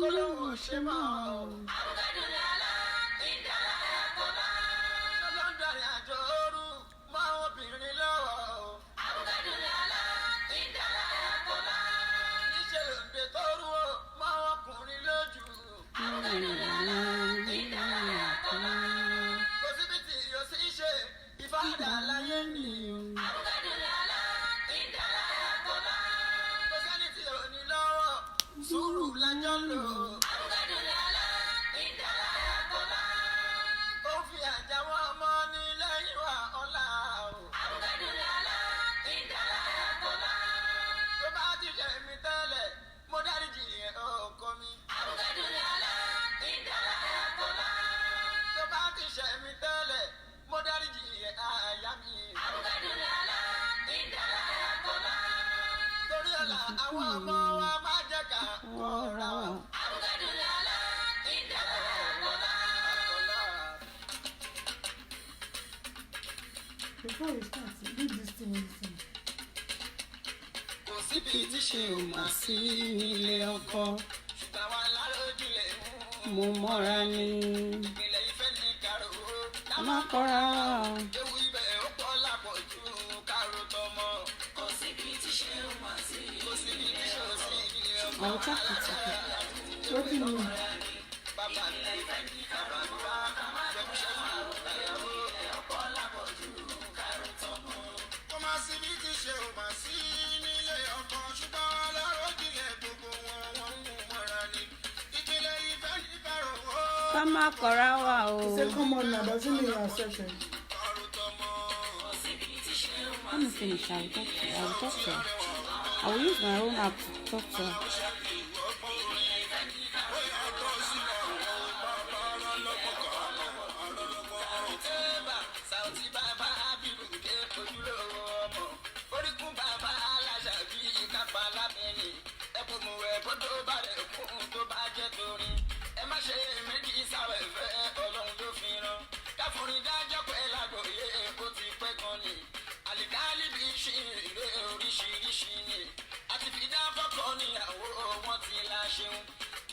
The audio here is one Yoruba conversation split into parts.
kólóhùn ṣe mọ́ o. Ṣọlọ́dọ̀rin àjọ ooru mọ́ obìnrin lọ́wọ́ o. Níṣẹ́ lòdì tó rú o mọ́ ọkùnrin lójú. Kò síbi tí yóò sì ṣe ìfádà láyé ni o. Kò sẹ́ni tí ò ní lọ́wọ́ sùúrù lájọ́ lò ó. Ó fi àjáwọ́ ọmọ ní lẹ́yìn wa ọ̀la o. Tó bá ti jẹ́ mi tẹ́lẹ̀ mo dáríjì ẹ̀ ọkọ mi. Tó bá ti ṣẹ̀ mi tẹ́lẹ̀ mo dáríjì ẹ̀ àyà mi. Torí ọ̀la àwọn ọmọ wa máa jẹ́ ká kọ́ra wa. Before we start, leave this thing listen. Kò síbi tí ṣe ò mà sí nílé ọkọ. Ṣùgbọ́n wa láròjìnlẹ̀ mo mọ́ra ní ìpínlẹ̀ ìfẹ́ ní kàrò. má kọ́ra Ewu ibẹ̀ ó pọ̀ lápọ̀ jù kárò tọmọ. Kò síbi tí ṣe ò mà sí. Kò síbi tí ṣe ò sí nílé ọkọ. àwọn chákìtì What do you mean? Bàbá mi ìfẹ́ ní kàrò àdúrà. Ṣẹ́kúṣẹ́ fún àrùtàyàwó. Ọ̀pọ̀ lápọ̀ jù kárò tọmọ. Kò má síbi tí ṣe ò mà sí nílé ọkọ. Ṣùgbọ́n wa láròjìnlẹ̀ gbogbo wọn ń mú mọ́ra ní. Ìpínlẹ̀ ìfẹ́ ní kàrò ó. ká má kọ́ra wà o. Say come on now, doesn't mean you're accepting. Let me finish. I will talk to her. I will use my own app to talk to her. Àlìkáàlì bí ṣe ìrè oríṣiríṣi ni àti fìdá fọ́kọ níyàwó wọn ti la ṣeun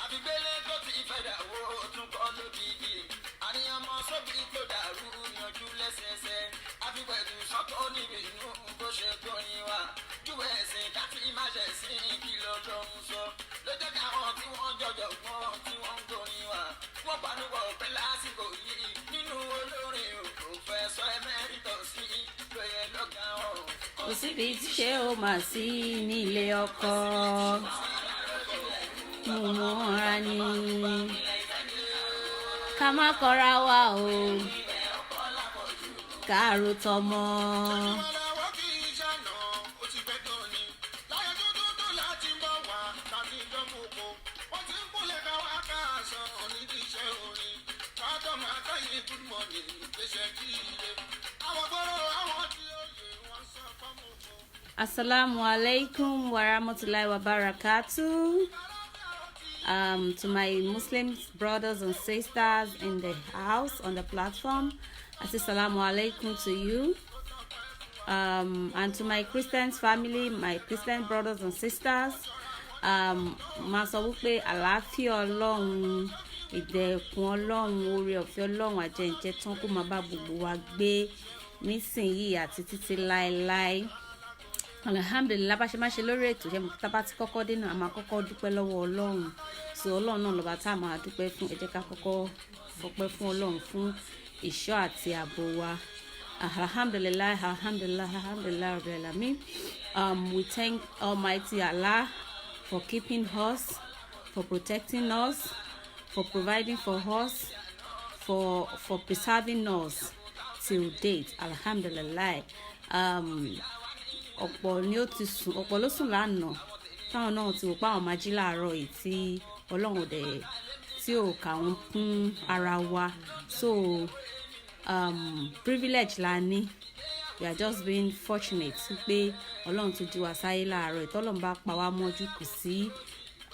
àfigbélé tó ti fẹ́dàwó tún kọ́ lódìdí àníyàn mọ́ sóbì tó dàrú yanjú lẹ́sẹẹsẹ àfipẹ̀tù sọ́kọ́ níbi inú bó ṣe gbóyin wá júwèé ẹ̀sìn káfí má ṣe sí kí lọ́dọ̀ọ́n sọ ló jẹ́ káwọn tí wọ́n jọjọ gbọ́n tí wọ́n ń gbóyin wá wọ́n panupọ̀ pẹ́ lásìkò yìí nínú olórin Professor Emeritus lóye lọ́gàá ọ̀hún. kò síbi tí ṣe ó mà sí nílé ọkọ mo mọ́ra ní ká má kọ́ra wà o káàró tọmọ. Ìmọ̀láwọ́ kì í ṣàná, ó ti pẹ́ tó ni. Láyé dúdú tó láti bọ̀ wá, láti dánwò kó. Wọ́n ti ń kúnlẹ̀ ká wá ká aṣọ onídìí iṣẹ́ orin. Fádọ́ máa káyé good morning, gbèsè kí iye. Àwọn gbọ́rọ̀ àwọn tí ó yẹ wọ́n sọ fọ́mù kó. Assalamu alaikum wa rahmatullahi wa barakatuh. To my Muslim brothers and sisters in the house, on the platform, I say salamu alaikum to you. And to my Christian family, my Christian brothers and sisters, máa sọ wípé àlàáfíà Ọlọ́run, ìdẹ̀kùn Ọlọ́run, oore ọ̀fẹ́ Ọlọ́run àjẹǹjẹ tán kó máa bá gbogbo wa gbé nísìnyìí àti títí láéláé. Alhamdulillah, bá ṣe máa ṣe lórí ètò yẹn tá bá ti kọ́kọ́ dé náà a máa kọ́kọ́ dúpẹ́ lọ́wọ́ Ọlọ́run. So Ọlọ́run náà lọ́ba tá a máa dúpẹ́ fún. Ẹ jẹ́ ká kọ́kọ́ fọpẹ́ fún Ọlọ́run fún ìṣọ́ àti ààbò wa. Alhamdulillah, alhamdulillah, alhamdulillah rabbil alamin. We thank Almighty Allah for keeping us, for protecting us, for providing for us, for preserving us till date. Alhamdulillah. Ọ̀pọ̀ ni ó ti sùn, ọ̀pọ̀ ló sùn lánàá táwọn náà ti wò pé àwọn máa jí láàárọ̀ yìí tí Ọlọ́run dẹ̀ tí ò kà wọ́n kún ara wa. So privilege la ní, we are just being fortunate pé Ọlọ́run tún jí wa sáyé láàárọ̀ yìí. Tọ́lọ́run bá pa wá mọ́jú kò sí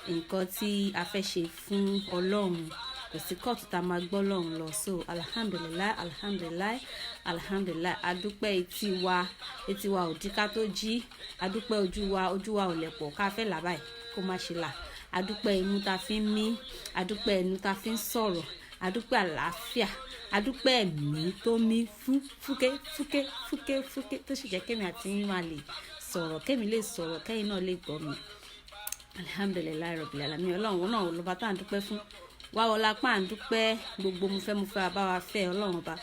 nǹkan tí a fẹ́ ṣe fún Ọlọ́run, kò sí kóòtù tá a máa gbọ́ Ọlọ́run lọ. So alhamdulillah, alhamdulillah, alhamdulillah. Adúpẹ́ etí wa ò dí ká tó jí. Adúpẹ́ ojú wa ò lẹ̀pọ̀ ká fẹ́ là báyìí kó má ṣe là. adúpẹ́ imú tá fi ń mí, adúpẹ́ ẹnu tá fi ń sọ̀rọ̀, adúpẹ́ àlàáfíà, adúpẹ́ ẹ̀mí tó mí fúkẹ́ tó sì jẹ́ kémi àti yín máa lè sọ̀rọ̀, kémi lè sọ̀rọ̀, kẹ́yìn náà lè gbọ́ mi. Alhamdulilayi rabbil alamin. Ọlọ́run náà ló bá tá à ń dúpẹ́ fún. Wá wọlá pa à ń dúpẹ́ gbogbo mo fẹ́ bá wa fẹ́ Ọlọ́run bá,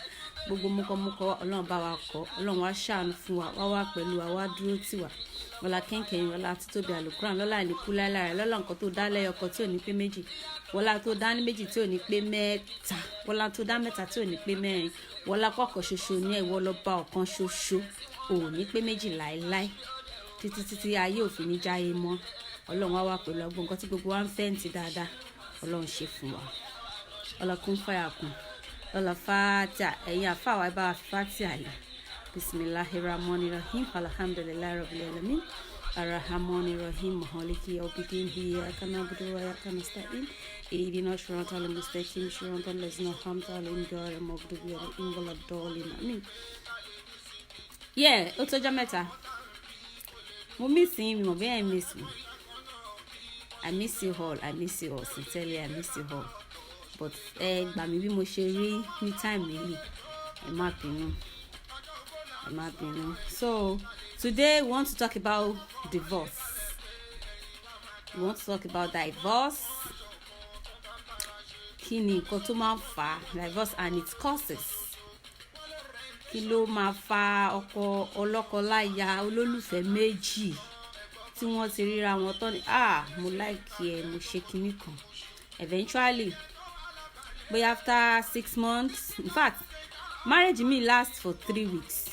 gbogbo mọ́kọ́mọ́kọ́ Ọlọ́run bá wa kọ́, Ọlọ́run wá ṣàánú fún wa, wá wá pẹ̀lú wa, wá dúró tì wá. Wọlá kẹ́ńkẹ́yìn, wọlá títóbi àlùkùránì, lọ́lá ìníkú láéláé, lọ́lá nǹkan tó dá lẹ́yọkọ tí ò ní pé méjì, wọlá tó dá ní méjì tí ò ní pé mẹ́ta, wọlá tó dá mẹ́ta tí ò ní pé mẹ́rin, wọlá kọ́kọ́ ṣoṣo ní ìwọ lọ́ba ọ̀kan ṣoṣo, ò ní pé méjì láéláé, títí ayé òfin ní jáyé mọ́. Ọlọ́run wá wá pẹ̀lú ọgbọ́n nǹkan tí gbogbo wa ń fẹ́ ní ti dáadáa, Ọlọ́run ṣe fún wa. Ọlọ́kùn fàyàkùn, ọlọ́fàtà, ẹ̀yin àfàwà bá wa fàtì àlè. Bismillahirrahmanirrahim. Alhamdulillahi rabbil alamin. Arrahmanirrahim. Maliki yawmiddin. Iyyaka na'budu wa iyyaka nasta'in. Ihdinas siratal mustaqim. Siratal ladzina an'amta alaihim ghayril maghdubi alaihim waladdallin. Amin. Yeah, ó tọ́jọ́ mẹ́ta. Mo miss yín, mi mọ̀ bí I miss me. I miss you all. Sincerely, I miss you all. But gbà mí bí mo ṣe rí ní time yìí, ẹ má bínú. So today we want to talk about divorce. We want to talk about divorce. Kí ni nǹkan tó máa ń fa divorce and its causes? Kí ló máa fa ọkọ ọlọ́kọláya olólùfẹ́ méjì tí wọ́n ti ríra wọn tán ni mo like ẹ, mo ṣe kinní kan, eventually but after 6 months, in fact marriage me lasts for 3 weeks.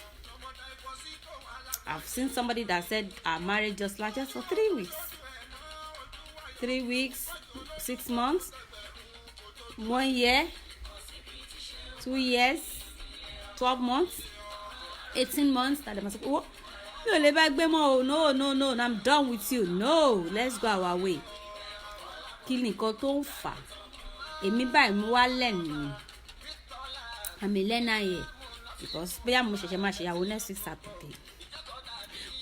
I've seen somebody that said our marriage just for 3 weeks. 3 weeks, 6 months, 1 year, 2 years, 12 months, 18 months. That they must say, oh, no, I'm done with you. No, let's go our way. Kí ni nǹkan tó ń fà? Èmi báyìí mo wá lẹ́nu. I'm a learner here because bóyá mo ṣẹ̀ṣẹ̀ máa ṣèyàwó next week Saturday.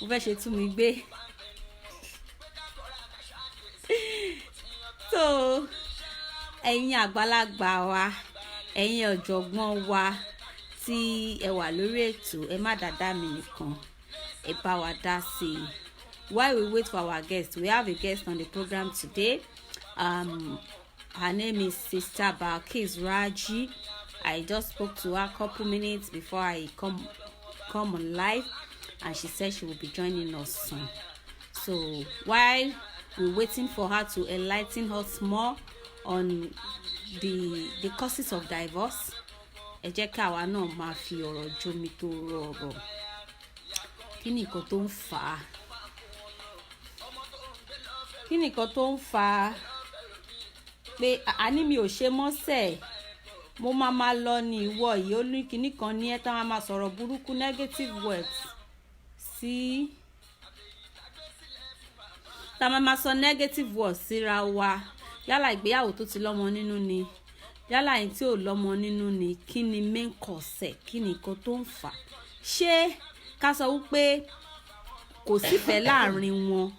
Mo fẹ́ ṣe tún mi gbé. So ẹ̀yin àgbàlagbà wa, ẹ̀yin ọ̀jọ̀gbọ́n wa tí ẹ wà lórí ètò, ẹ má dàda mi nìkan, ẹ bá wa dá sí i. While we wait for our guest, we have a guest on the program today. Her name is Sister Balkis Raji. I just spoke to her a couple minutes before I come on live, and she said she will be joining us soon. So while we're waiting for her to enlighten us more on the causes of divorce, ẹ jẹ́ ká wa náà máa fi ọ̀rọ̀ jomi tó rọrọ̀. Kí ni nǹkan tó ń fà á? Kí ni nǹkan tó ń fà á pé àní mi ò ṣe mọ́sẹ̀, mo máa lọ ní ìwọ yìí, ó ní kinní kan ní ẹ tá máa sọ̀rọ̀ burúkú, negative words sí tá máa sọ negative words síra wa, yálà ìgbéyàwó tó ti lọ́mọ nínú ni, yálà ẹni tí ò lọ́mọ nínú ni. Kí ni main cause? Kí ni nǹkan tó ń fà? Ṣé ká sọ wípé kò sífẹ̀ẹ́ láàrin wọn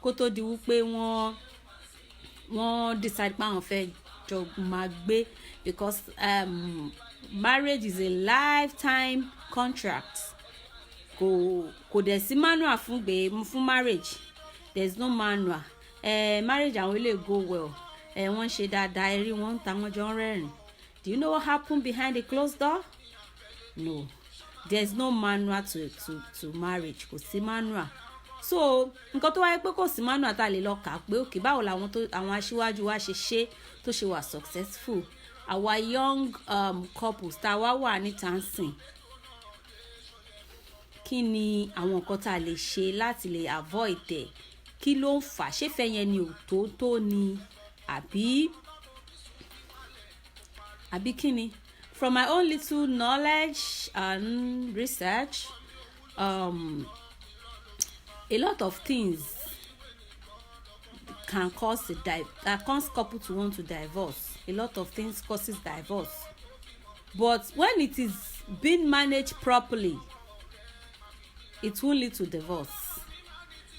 kó tó di wípé wọ́n decide pé àwọn fẹ́ jọ máa gbé, because marriage is a lifetime contract. Kò dẹ̀ sí manual fún marriage. There is no manual. Marriage àwọn ilé go well. Wọ́n ṣe dáadáa, ẹ rí wọn ta wọ́n jọ ń rẹ́rìn. Do you know what happened behind the closed door? No. There is no manual to marriage. Kò sí manual. So nǹkan tó wáyé pé kò sí manual tá lè lọ kà pé òkè báwo làwọn àwọn aṣíwájú wa ṣe tó ṣe wà successful. Our young couples tá wá wà ní tansin. Kí ni àwọn nǹkan tá lè ṣe láti lè avoid ẹ̀? Kí ló ń fà? Ṣé fẹ́ yẹn ni òtótó ni àbí kí ni? From my own little knowledge and research, a lot of things can cause couple to want to divorce. A lot of things causes divorce. But when it is being managed properly, it won't lead to divorce.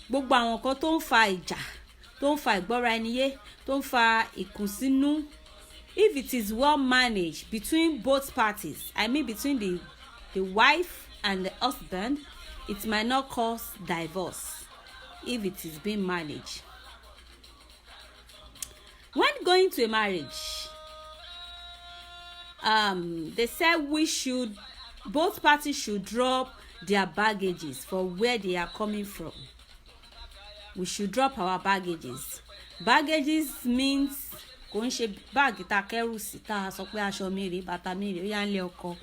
Gbogbo àwọn kan tó ń fa ìjà tó ń fa ìgbọ́ra ẹni yé, tó ń fa ìkùnsínú. If it is well managed between both parties, I mean between the wife and the husband, it might not cause divorce if it is being managed. When going to a marriage, they said both parties should drop their baggages for where they are coming from. We should drop our baggages. Baggages means kò ń ṣe báàgì tá kẹ́rù sí tá sọ pé aṣọ mi rèé, bàtà mi rèé, ó yá ń lé ọkọ.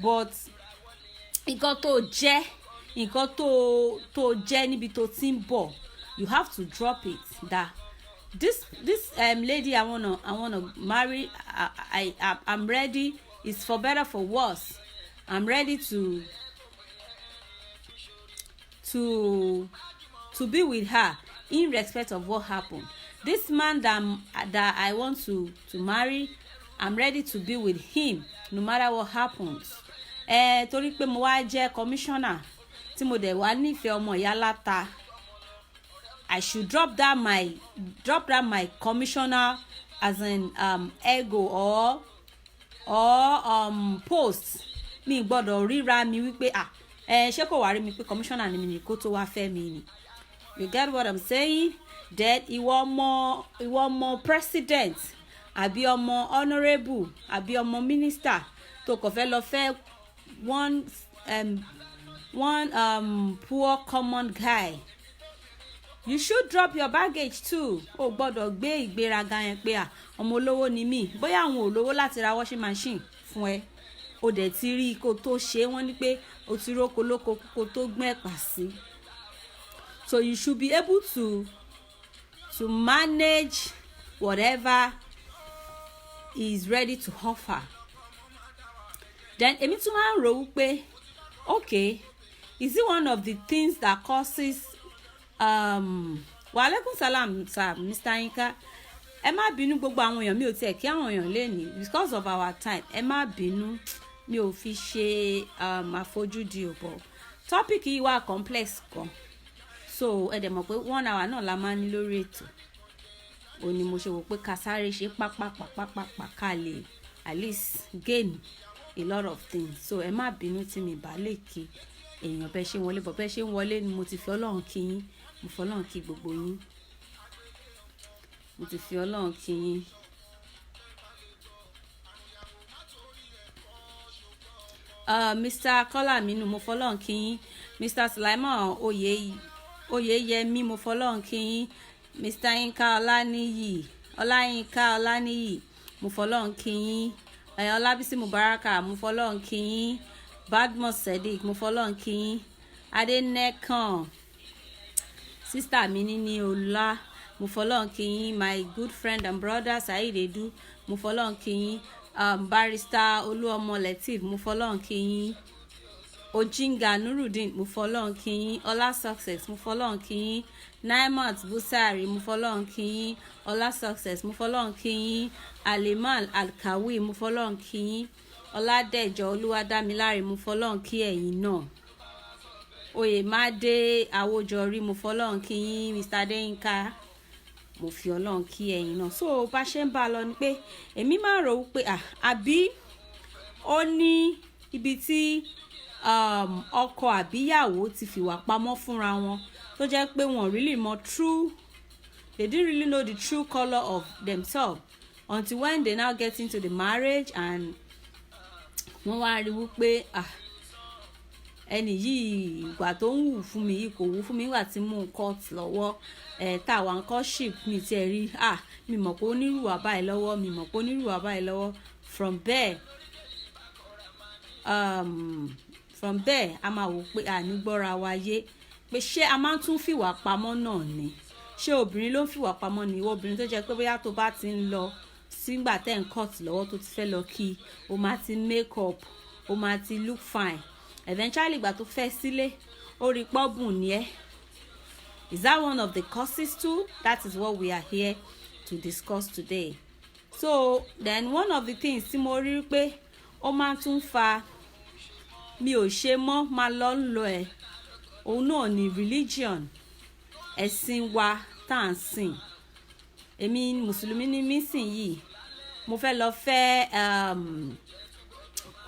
But nǹkan tó jẹ́ níbi tó ti ń bọ̀, you have to drop it. That this lady I wanna marry, I'm ready. It's for better for worse. I'm ready to be with her in respect of what happened. This man that I want to marry, I'm ready to be with him no matter what happens. Torí pé mo wá jẹ́ commissioner tí mo dẹ̀ wá nífẹ̀ẹ́ ọmọ ìyá láta, I should drop that my commissioner as an ego or post. Mi gbọ́dọ̀ ríra mi wípé ṣé kò wá rí mi pé commissioner ni mi ni kó tó wá fẹ́ mi ni. You get what I'm saying? That ìwọ ọmọ president àbí ọmọ honourable àbí ọmọ minister tó kàn fẹ́ lọ fẹ́ one poor common guy, you should drop your baggage too. O gbọ́dọ̀ gbé ìgbéraga yẹn pé ọmọ olówó ni mí, bóyá àwọn olówó láti ra washing machine fún ẹ, o dẹ̀ ti rí kó tó ṣe, wọ́n ní pé o ti róko lóko kó tó gbọ́n ẹ̀pà sí. So you should be able to manage whatever is ready to offer. Then èmi tún máa ń rò wípé okay, is it one of the things that causes wa alaikum salam sir Mr. Yinka, ẹ má bínú gbogbo àwọn èèyàn, mi ò tiẹ̀ kí àwọn èèyàn lè ní because of our time, ẹ má bínú, mi ò fi ṣe àfojúdi òbọ̀. Topic yìí wà complex gan, so ẹ dẹ̀ mọ̀ pé 1 hour náà la máa ní lórí ètò. Ó ní mo ṣe wò pé ká sáré ṣe pápápá ká lè at least gain a lot of things. So ẹ má bínú tí mi bá lè kí èèyàn bẹ́ẹ̀ ṣe wọlé, bọ̀ bẹ́ẹ̀ ṣe ń wọlé ni mo ti fi Ọlọ́run kí yín, mo fi Ọlọ́run kí gbogbo yín, mo ti fi Ọlọ́run kí yín. Mr. Kola Minu, mo fi Ọlọ́run kí yín. Mr. Sulaiman Oyeyemi, mo fi Ọlọ́run kí yín. Mr. Yinka Ọláníyì, mo fi Ọlọ́run kí yín. Ọlábísí Mubaraka, mo fi Ọlọ́run kí yín. Badmus Sadiq, mo fi Ọlọ́run kí yín. Adenekan, sister mi ní Ọlá, mo fi Ọlọ́run kí yín. My good friend and brother Saheed Edu, mo fi Ọlọ́run kí yín. Barrister Olúọmọ Lateef, mo fi Ọlọ́run kí yín. Ojinga Nurudeen, mo fi Ọlọ́run kí yín. Ọlá Success, mo fi Ọlọ́run kí yín. Naimat Busari, mo fi Ọlọ́run kí yín. Ọlá Success, mo fi Ọlọ́run kí yín. Aliman Alkawi, mo fi Ọlọ́run kí yín. Ọládẹ̀jọ Olúwadámiláre, mo fi Ọlọ́run kí ẹ̀yin náà. Oyèmádé Àwòjọrí, mo fi Ọlọ́run kí yín. Mr. Adéyínká, mo fi Ọlọ́run kí ẹ̀yin náà. So bá ṣe ń bá lọ ni pé èmi máa rò wípé àbí ó ní ibi tí ọkọ àbíyàwó ti fìwà pamọ́ fúnra wọn tó jẹ́ pé wọ́n really mọ they didn't really know the true color of themselves until when they now get into the marriage and wọ́n wá rí wípé ẹni yìí ìgbà tó ń wù fún mi yìí kò wù fún mi nígbà tí mò ń court lọ́wọ́ táwa nǹkan ship mi tiẹ̀ rí mi mọ̀ pé onírúwà báyìí lọ́wọ́, mi mọ̀ pé onírúwà báyìí lọ́wọ́. From there a máa wò pé ànígbọ́ra wa yé pé ṣé a máa ń tún fìwà pamọ́ náà ni, ṣé obìnrin ló ń fìwà pamọ́ ni? Ìwọ obìnrin tó jẹ́ pé bóyá tó bá ti ń lọ sígbà tẹ́ ń court lọ́wọ́ tó ti fẹ́ lọ kí o máa ti make up, o máa ti look fine, eventually ìgbà tó fẹ́ sílé ó rí pọ́bùn ní ẹ́. Is that one of the causes too? That is what we are here to discuss today. So then one of the things tí mo rí pé ó máa tún fa mi ò ṣe mọ́ máa lọ ń lọ òun náà ni religion, ẹ̀sìn wa tá à ń sìn èmi mùsùlùmí ni mí sìn yìí mo fẹ́ lọ fẹ́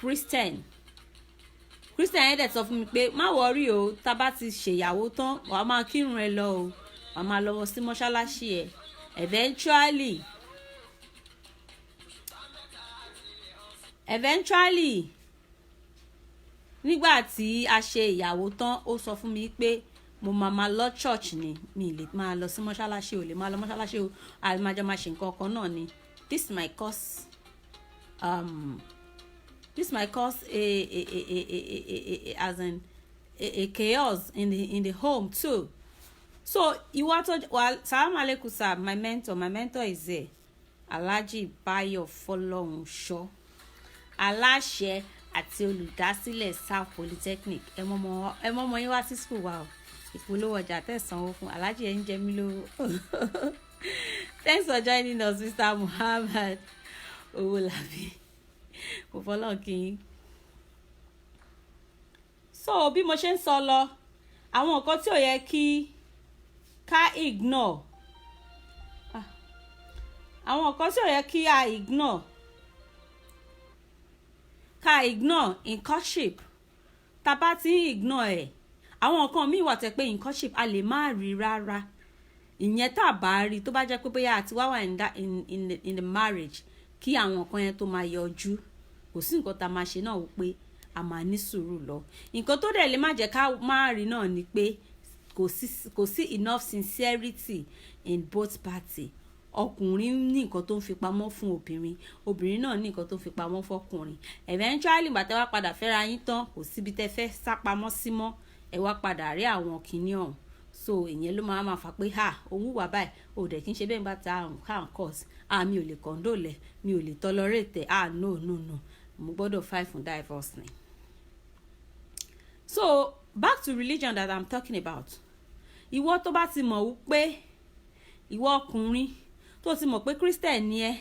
Christian yẹn dẹ̀ sọ fún mi pé má wọrí o tá bá ti ṣèyàwó tán wàá máa kírun ẹ lọ o wàá máa lọ sí mọ́ṣáláṣí ẹ eventually nígbà tí a ṣe ìyàwó tán ó sọ fún mi pé mo máa lọ church ni mi lè máa lọ sí mọ́ṣáláṣí o lè máa lọ mọ́ṣáláṣí o àlùmájọ máa ṣe nǹkan kan náà ni this might cause a chaos in the home too. So ìwà tó wà salaam alaikum sir, my mentor is there, Alhaji Bayo Fọlọ́runṣọ́, aláṣẹ àti olùdásílẹ̀ South Polytechnic. ẹ mọ́mọ́ yín wá sí school wa o, ìpolówó ọjà tẹ̀sánwó fún Alhaji ẹ̀ ń jẹ mí lówó. Thanks for joining us, Mr. Muhammad Owolabi. Mo fọlọ́n kí yín. So bí mo ṣe ń sọ lọ, àwọn nǹkan tí ò yẹ kí ká ignore, àwọn nǹkan tí ò yẹ kí a ignore in courtship, tá bá ti ń ignore ẹ̀ àwọn nǹkan míì wà tẹ́ pé in courtship a lè má rí rárá. Ìyẹn tá bá rí tó bá jẹ́ pé bóyá àti wá wà in the marriage kí àwọn nǹkan yẹn tó máa yọjú, kò sí nǹkan tá máa ṣe náà wò pé a máa ní sùúrù lọ. Nǹkan tó dẹ̀ lè má jẹ́ ká má rí náà ni pé kò sí enough sincerity in both parties. Ọkùnrin ní nǹkan tó ń fi pamọ́ fún obìnrin náà ní nǹkan tó ń fi pamọ́ fọkùnrin. Eventually ìgbà tẹ́ wá padà fẹ́ra yín tán kò síbi tẹ́ fẹ́ sá pamọ́ sí mọ́, ẹ wá padà rí àwọn kìíní ọ̀hún. So ìyẹn ló máa fà pé òun wà báyìí ò dẹ̀ kí n ṣe bẹ́ẹ̀ bá ta àrùn can cause mi ò lè condole, mi ò lè tolerate no mo gbọ́dọ̀ fight for divorce ni. So back to religion that I'm talking about. Ìwọ tó bá ti mọ̀ wípé ìwọ ọkùnrin tó ti mọ̀ pé Christian ni ẹ́,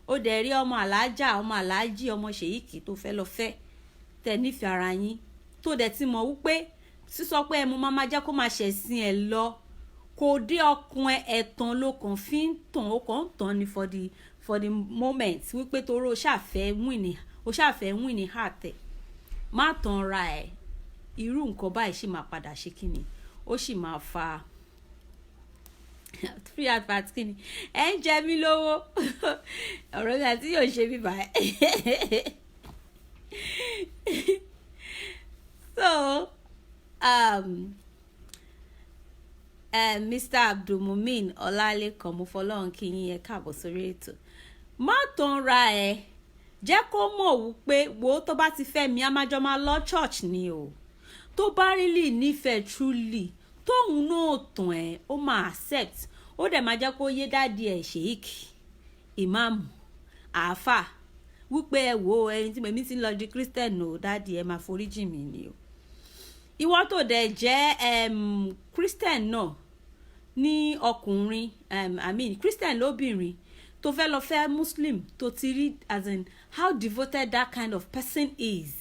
ó dẹ̀ rí ọmọ alájà, ọmọ aláàjì, ọmọ ṣèyíkì tó fẹ́ lọ fẹ́, tẹ́ nífẹ̀ẹ́ ara yín, tó dẹ̀ ti mọ̀ wípé sísọ pé mo máa jẹ́ kó máa ṣẹ̀sìn ẹ̀ lọ kò dé ọkùn ẹ̀tàn ló kàn fi ń tàn, ó kàn ń tàn ni for the moment wípé toró ó ṣàfẹ́ win ní heart ẹ̀. Má tàn ra ẹ̀, irú nǹkan báyìí sì máa padà ṣe kíni, ó sì máa fa free advert kíni ẹ ń jẹ mí lówó ọ̀rọ̀ mi àti yóò ṣe mí báyìí. So Mr. Abdulmumin Ọlálékan mo fọlọ́run kí yín ẹ káàbọ̀ sórí ètò. Má tàn ra ẹ̀, jẹ́ kó mọ̀ wípé wo tó bá ti fẹ́ mi a máa jọ máa lọ church ni o. Tó bá really nífẹ̀ẹ́ truly tóun náà tàn ẹ́, ó máa accept, ó dẹ̀ máa jẹ́ kó yé dáàdi ẹ̀ ṣèyíkì ìmáàmù àáfà wípé ẹ wo ẹni tí mèmí ti ń lọ di Christian o dáàdi ẹ máa foríjì mí ni o. Ìwọ tó dẹ̀ jẹ́ Christian náà ní ọkùnrin Christian lóbìnrin tó fẹ́ lọ fẹ́ Muslim tó ti rí as in how devoted that kind of person is.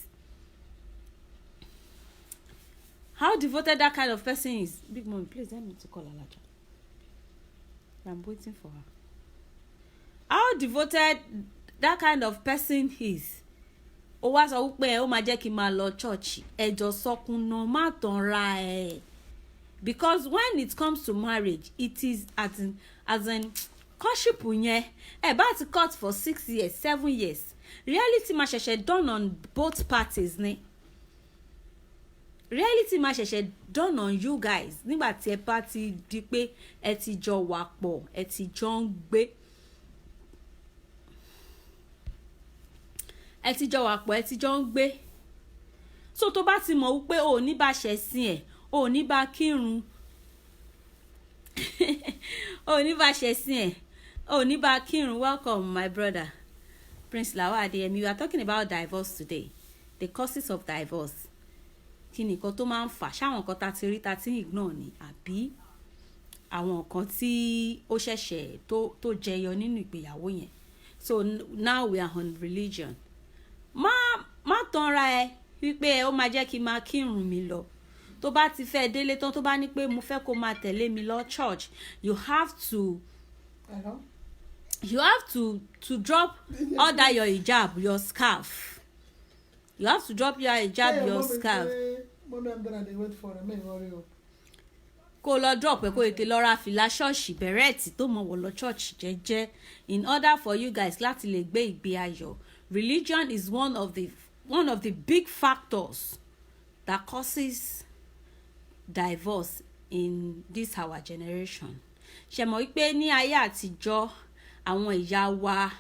Big mom, please let me to call Alaja. I'm waiting for her. How devoted that kind of person is. Ó wá sọ wípé ó máa jẹ́ kí n máa lọ church. Ẹjọ́ sọkúnná má tàn ra ẹ̀. Because when it comes to marriage, it is as in courtship yẹn ẹ bá ti cut for 6 years 7 years, reality máa ṣẹ̀ṣẹ̀ done on both parties ni. Reality máa ṣẹ̀ṣẹ̀ done on you guys nígbà tí ẹ bá ti di pé ẹ ti jọ wà pọ̀, ẹ ti jọ ń gbé. So tó bá ti mọ̀ wípé o ní bá ṣẹ̀sìn ẹ̀, o ní bá kírun, welcome my brother Prince Lawal Adeyemi. We are talking about divorce today, the causes of divorce. Kí ni nǹkan tó máa ń fà, ṣáwọn nǹkan tá ti rí tá ti ignore ni àbí àwọn nǹkan tí ó ṣẹ̀ṣẹ̀ tó jẹyọ nínú ìgbéyàwó yẹn. So now we are on religion. Má tanra ẹ wípé ó máa jẹ́ kí n máa kírun mi lọ. tó bá ti fẹ́ délé tán tó bá ní pé mo fẹ́ kó máa tẹ̀lé mi lọ church, you have to drop all that your hijab, your scarf. You have to drop your hijab, your scarf. Kó lọ drop ẹ kó ètè lọ ra fìlà ṣọ́ọ̀ṣì bẹ̀rẹ̀tì tó mọ̀ wọ̀ lọ church jẹ́jẹ́ in order for you guys láti lè gbé ìgbé ayọ̀. Religion is one of the big factors that causes divorce in this our generation. Ṣé mọ̀ wípé ní ayé àtijọ́ àwọn ìyá wa,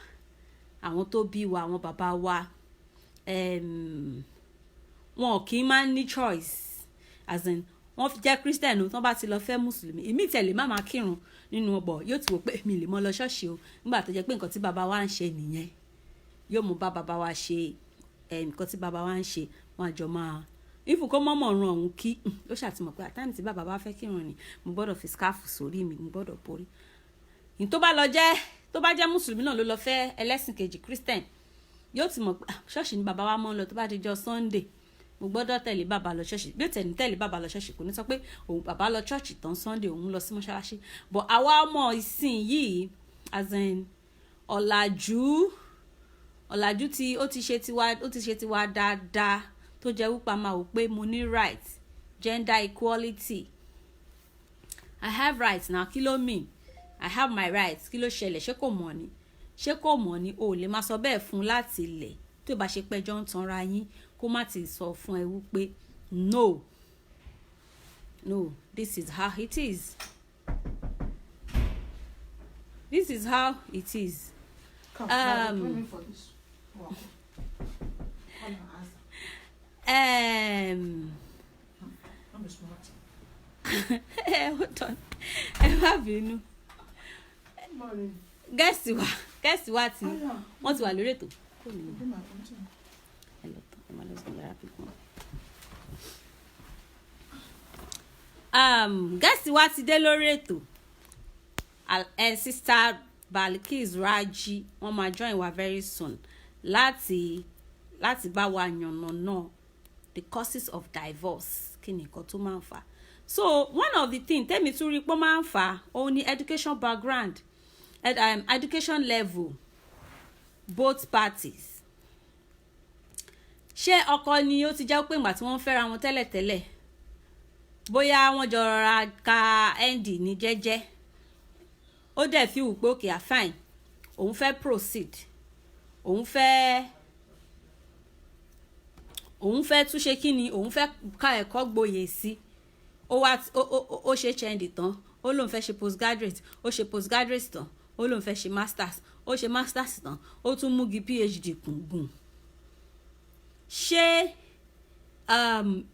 àwọn tó bí wa, àwọn bàbá wa, wọn kì í máa ní choice, as in wọ́n fi jẹ́ Christian tó bá ti lọ fẹ́ Mùsùlùmí. Ìmí tẹ̀lé má máa kírun nínú ọbọ̀ yóò ti wò pé mi lè mọ lọ ṣọ́ọ̀ṣì o nígbà tó jẹ́ pé nǹkan tí bàbá wa ń ṣe nìyẹn, yóò mú bá bàbá wa ṣe nǹkan tí bàbá wa ń ṣe, wọn àjọ máa ìfún kó mọ́mọ́ ran òun kí ó ṣàtìmọ̀ pé àtàmì tí bàbá bá fẹ́ kírun ni mo gbọ́dọ̀ fi scarf sórí mi, mo gbọ́dọ̀ borí. Ní tó bá jẹ́ Mùsùlùmí náà ló lọ fẹ́ ẹlẹ́sìn kejì Christian, yóò ti mọ̀ pé ṣọ́ọ̀ṣì ni bàbá wa mọ́ ń lọ tó bá di jọ́ Sunday, mo gbọ́dọ̀ tẹ̀lé bàbá lọ ṣọ́ọ̀ṣì. Bí ó tẹ̀lé tẹ̀lé bàbá lọ ṣọ́ọ̀ṣì kò ní sọ pé òun bàbá lọ church tán Sunday òun lọ sí mọ́ṣáláṣí. But àwa ọmọ ìsìn yìí, as in ọ̀làjú tí ó ti ṣe tiwa dáadáa tó jẹ́ wípé máa wò pé mo ní right, gender equality. I have rights now, kí ló mean? I have my rights, kí ló ṣẹlẹ̀? Ṣé kò mọ̀ ni? O lè máa sọ bẹ́ẹ̀ fún láti ilẹ̀ tó bá ṣe pẹ́jọ́ ń tanra yín kó má ti sọ fún ẹ wípé no, this is how it is. This is how it is. Come, me for this. Wow. I'm a smart. Hold on. Ẹ má bínú. Morning. Guess what? Wọ́n ti wà lórí ètò. Guess what ti dé lórí ètò. Sister Balkis Raji wọ́n máa join wa very soon láti bá wa yànnàná the causes of divorce, kí ni nǹkan tó máa ń fà. So one of the things tẹ́mi tún rí pé ó máa ń fà òun ni education background, education level, both parties. Ṣé ọkọ ni ó ti jẹ́ pé ìgbà tí wọ́n fẹ́ra wọn tẹ́lẹ̀tẹ́lẹ̀ bóyá wọ́n jọ rọra ka end ní jẹ́jẹ́, ó dẹ̀ fi wù pé okay fine, òun fẹ́ proceed, òun fẹ́ tún ṣe kí ni, òun fẹ́ ka ẹ̀kọ́ gboyè sí, ó ṣe HND tán, ó lóun fẹ́ ṣe postgraduate, ó ṣe postgraduate tán, ó lóun fẹ́ ṣe masters, ó ṣe masters tán, ó tún múgi PhD kùngùn. Ṣé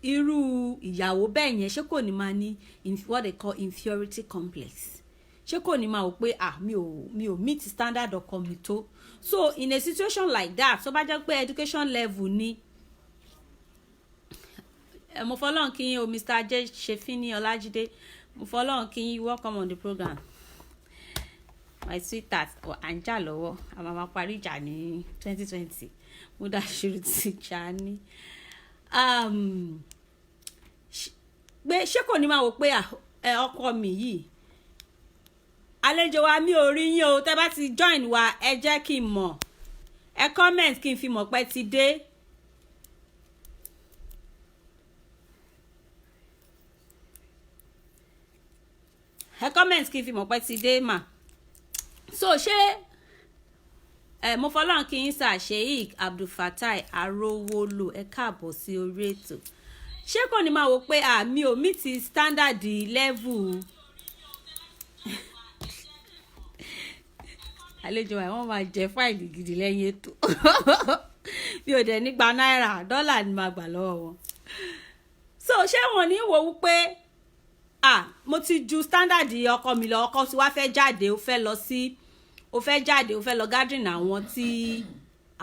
irú ìyàwó bẹ́ẹ̀ yẹn ṣé kò ní máa ní what they call inferiority complex? Ṣé kò ní máa wò pé mi ò meet standard ọkọ mi tó? So in a situation like that, tó bá jẹ́ pé education level ni, mo fọlọ́n kí yín o Mr. Ajay Shefini Ọlájídé, mo fọlọ́n kí yín, welcome on the program my sweetheart. À ń jà lọ́wọ́, a máa parí ìjà ní 2020, mo dá ṣùrù ti jà ní. Ṣé kò ní máa wò pé ọkọ mi yìí, àlejò wa mi ò rí yín o, tẹ́ bá ti join wa ẹ jẹ́ kí n mọ̀, ẹ comment kí n fi mọ̀ pé ti dé. Ẹ comment kí n fi mọ̀ pé ti dé mà. So ṣé mo fọlọ́run kí n sà Sheikh Abdulfatai Arówólò ẹ káàbọ̀ sí orí ètò. Ṣé kò ní máa wò pé mi ò meet standard level? Àlejò wa wọ́n máa jẹ fáìlì gidi lẹ́yìn ètò. Mi ò dẹ̀ nígbà náírà, dọ́là ni màá gbà lọ́wọ́ wọn. So ṣé wọ́n ní wò wípé mo ti ju standard ọkọ mi lọ, ọkọ tí wá fẹ́ jáde, ó fẹ́ lọ gathering àwọn tí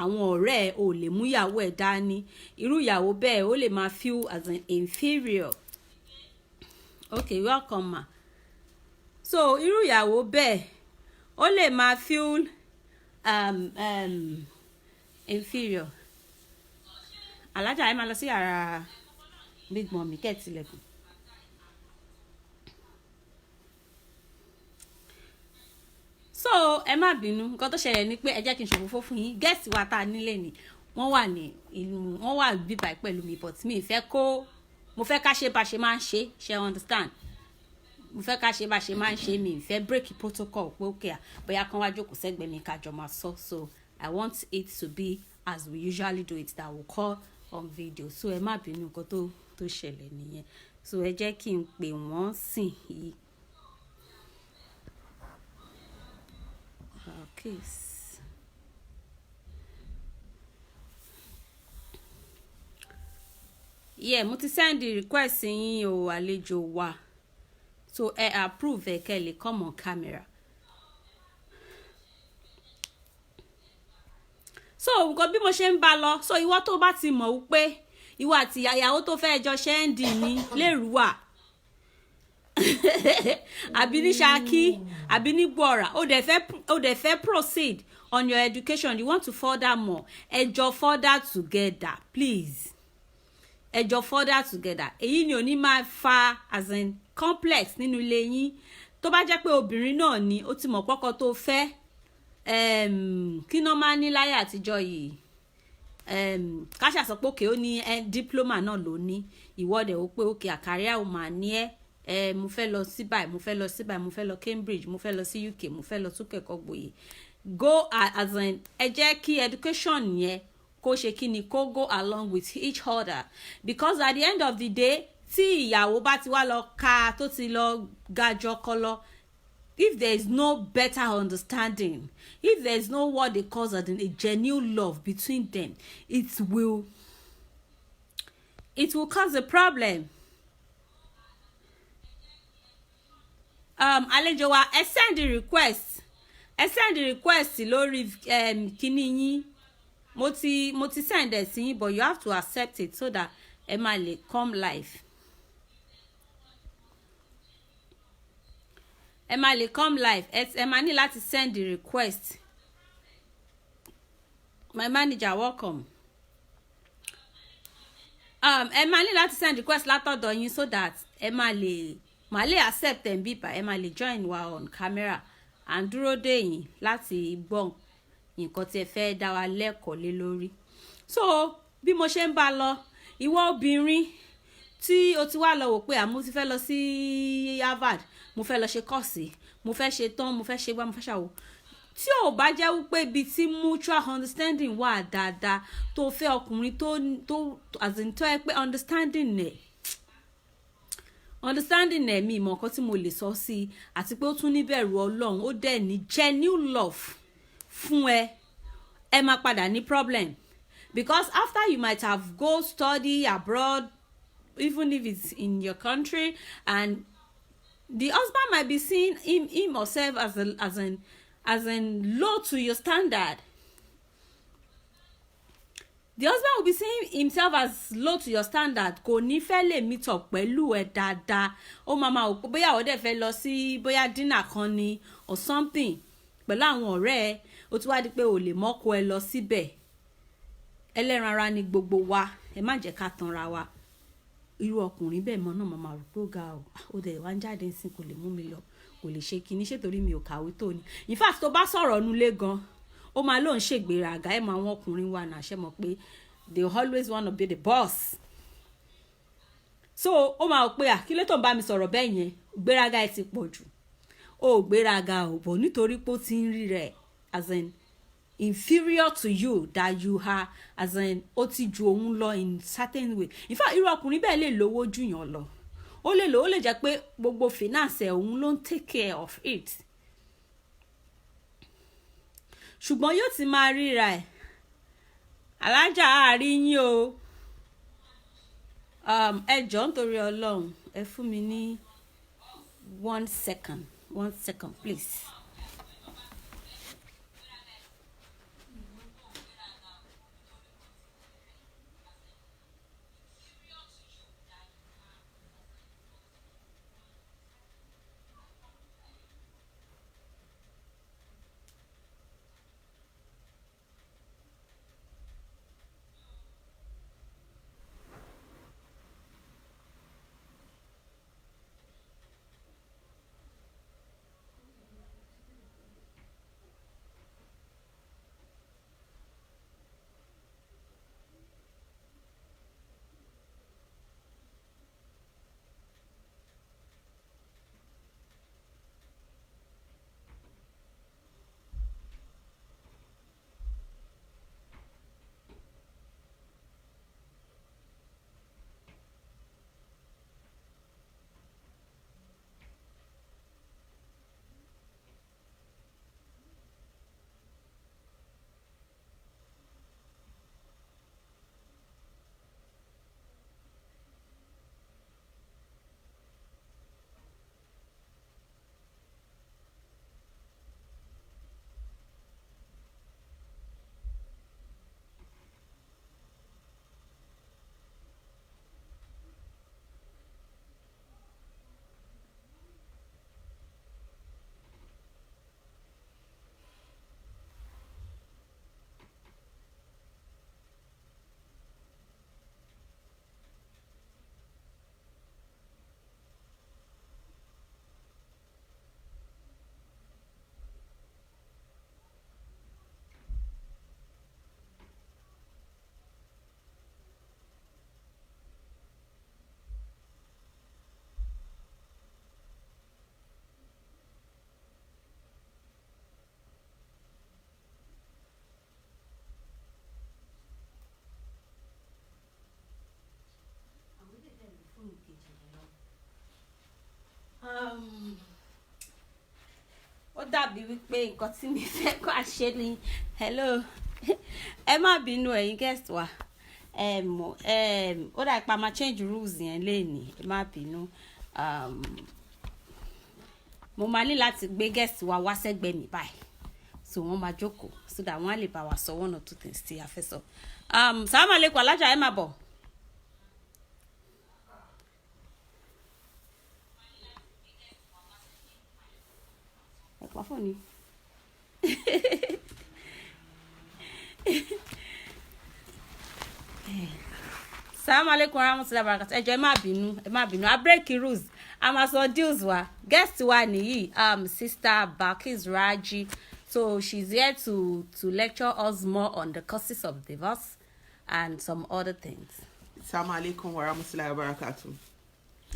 àwọn ọ̀rẹ́ ò lè mú ìyàwó ẹ̀ dání. Irú ìyàwó bẹ́ẹ̀ ó lè máa feel as an inferior. Okay, welcome ma. So irú ìyàwó bẹ́ẹ̀ ó lè máa feel inferior. Alájà ẹ máa lọ sí yàrá big mommy kẹ́ẹ̀tìlẹ̀kùn. so ẹ má bínú nǹkan tó ṣẹlẹ̀ ni pé ẹ jẹ́ kí n ṣòfófó fún yín guest wa tá a nílé ni wọ́n wà ní inú wọ́n wà bíbá pẹ̀lú mi but mi fẹ́ kó mo fẹ́ ká ṣe bá ṣe máa ń ṣe understand mo fẹ́ ká ṣe bá ṣe máa ń ṣe mi fẹ́ break protocol pé okay bóyá kan wá jókòó sẹ́gbẹ̀ẹ́ mi ká jọ máa sọ so I want it to be as we usually do it that we call on video so ẹ má bínú nǹkan tó ṣẹlẹ̀ nìyẹn so ẹ jẹ́ kí n pè wọ́n sìn yìí. Okay. Yeah, mo ti send the request yín o àlejò wa so approve ẹ kẹ́ lè come on camera. So nǹkan bí mo ṣe ń bá lọ so ìwọ tó bá ti mọ̀ wípé ìwọ àti ìyàwó tó fẹ́ jọ ṣe ń dì ní lérúwà àbí ní Ṣakí àbí ní Gbọ̀rà ó dẹ̀ fẹ́ proceed on your education you want to further more ẹ jọ further together please ẹ jọ further together èyí ni ò ní máa fa as in complex nínú ilé yín tó bá jẹ́ pé obìnrin náà ni ó ti mọ̀ pọ́kọ tó fẹ́ kí náà máa ní láyé àtijọ́ yìí káṣà sọ pé òkè ó ní diploma náà ló ní ìwọ́dẹ̀ ó pé òkè àkàrẹ́ àwọn máa ní mo fẹ́ lọ sí báyìí mo fẹ́ lọ sí báyìí mo fẹ́ lọ Cambridge mo fẹ́ lọ sí UK mo fẹ́ lọ tún kẹ́kọ̀ọ́ gboyè go as in ẹ jẹ́ kí education yẹn kó ṣe kí ni kó go along with each other because at the end of the day tí ìyàwó bá ti wá lọ ka tó ti lọ gajọ kọlọ if there is no better understanding if there is no what they call a genuine love between them it will cause a problem. Àlejò wa ẹ send the request lórí kíní yín mo ti send ẹ sí yín but you have to accept it so that ẹ máa lè come live. ẹ máa lè come live ẹ máa ní láti send the request. My manager welcome. Ẹ máa ní láti send request látọ̀dọ̀ yín so that ẹ máa lè accept ẹ̀ ń bíbá ẹ máa lè join wa on camera and dúró dè yín láti gbọ́ nǹkan tí ẹ fẹ́ dá wa lẹ́kọ̀ọ́ lé lórí. So bí mo ṣe ń bá lọ ìwọ obìnrin tí o ti wá lọ wò pé àmú ti fẹ́ lọ sí Harvard mo fẹ́ lọ ṣe kọ́ọ̀sì mo fẹ́ ṣe tán mo fẹ́ ṣe gbá mo fẹ́ ṣàwò tí ò bá jẹ́ wípé ibi tí mutual understanding wà dáadáa tó fẹ́ ọkùnrin tó as in tó ẹ pé understanding mi ìmọ̀ nǹkan tí mo lè sọ sí i àti pé ó tún níbẹ̀rù Ọlọ́run ó dẹ̀ ní genuine love fún ẹ máa padà ní problem because after you might have go study abroad even if it's in your country and the husband might be seeing him or herself as in low to your standard. The husband will be seeing himself as low to your standard kò ní fẹ́ lè meet up pẹ̀lú ẹ dáadáa ó máa wò pé bóyá ó dẹ̀ fẹ́ lọ sí bóyá dinner kan ni or something pẹ̀lú àwọn ọ̀rẹ́ ẹ ó ti wá di pé ò lè mọ́kọ ẹ lọ síbẹ̀ ẹlẹ́ran ara ni gbogbo wa ẹ má jẹ́ ká tanra wa irú ọkùnrin bẹ́ẹ̀ mọ́ náà máa rò pé ó ga ó dẹ̀ wá ń jáde ńsìn kò lè mú mi lọ kò lè ṣe kinní ṣètòrí mi ò kàwé tó ni in fact tó bá sọ̀rọ̀ nulẹ̀ gan ó máa lóun ṣègbéraga ẹ̀ mọ àwọn ọkùnrin wa náà ṣe mọ̀ pé they always wanna be the boss so ó máa wò pé kí ló tó ń bá mi sọ̀rọ̀ bẹ́ẹ̀ yẹn gbéraga ẹ̀ ti pọ̀ jù ó gbéraga ò bọ̀ nítorí pé ó ti ń rí rẹ̀ as in inferior to you that you are as in ó ti ju òun lọ in certain way in fact irú ọkùnrin bẹ́ẹ̀ lè lówó jù yàn lọ ó lè jẹ́ pé gbogbo finance ẹ̀ òun ló ń take care of it ṣùgbọ́n yóò ti máa ríra ẹ̀ alájà àárín yín o ẹ jọ̀ọ́ nítorí Ọlọ́run ẹ fún mi ní 1 second please. dàbí wípé nǹkan tí mi fẹ́ kó àṣẹ ni hello ẹ má bínú ẹ̀yin guest wa ó dà pa máa change rules yẹn lénìí ẹ má bínú mo máa ní láti gbé guest wa wá sẹ́gbẹ̀ẹ́ mi báyìí so wọ́n máa jókòó so that wọ́n á lè bá wa sọ one or two things tí a fẹ́ sọ salaam alaikum alájà ẹ má bọ̀. ẹ pa fóònù. Assalamu alaikum warahmatullahi wabarakatuh. Ẹ jọ̀ọ́ ẹ má bínú I break rules a máa sọ deals wa guest wa nìyí sister Balkis Raji, so she's here to lecture us more on the causes of divorce and some other things. Assalamu alaikum warahmatullahi wabarakatuh.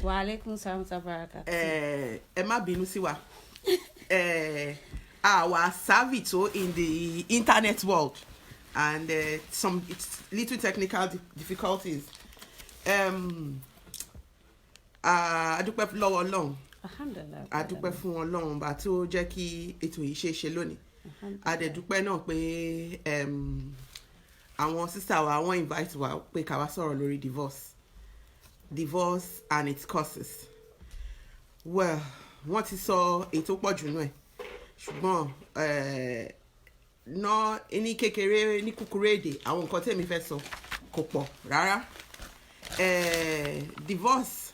Wa alaikum salam wa barakatuh. Ẹ má bínú sí wa. Our savvy too in the internet world and some little technical difficulties. Adúpẹ́ lọ́wọ́ Ọlọ́run. Alhamdulillah. Adúpẹ́ fún Ọlọ́run bá tó jẹ́ kí ètò yìí ṣe lónìí. Adẹ̀dúpẹ́ náà pé àwọn sister wa wọ́n invite wa pé ká wá sọ̀rọ̀ lórí divorce and its causes. Well, wọ́n ti sọ ètò pọ̀ jù nú ẹ̀ ṣùgbọ́n ná ní kékeré ní kúkúrú èdè àwọn nǹkan tèmi fẹ́ sọ kò pọ̀ rárá. Divorce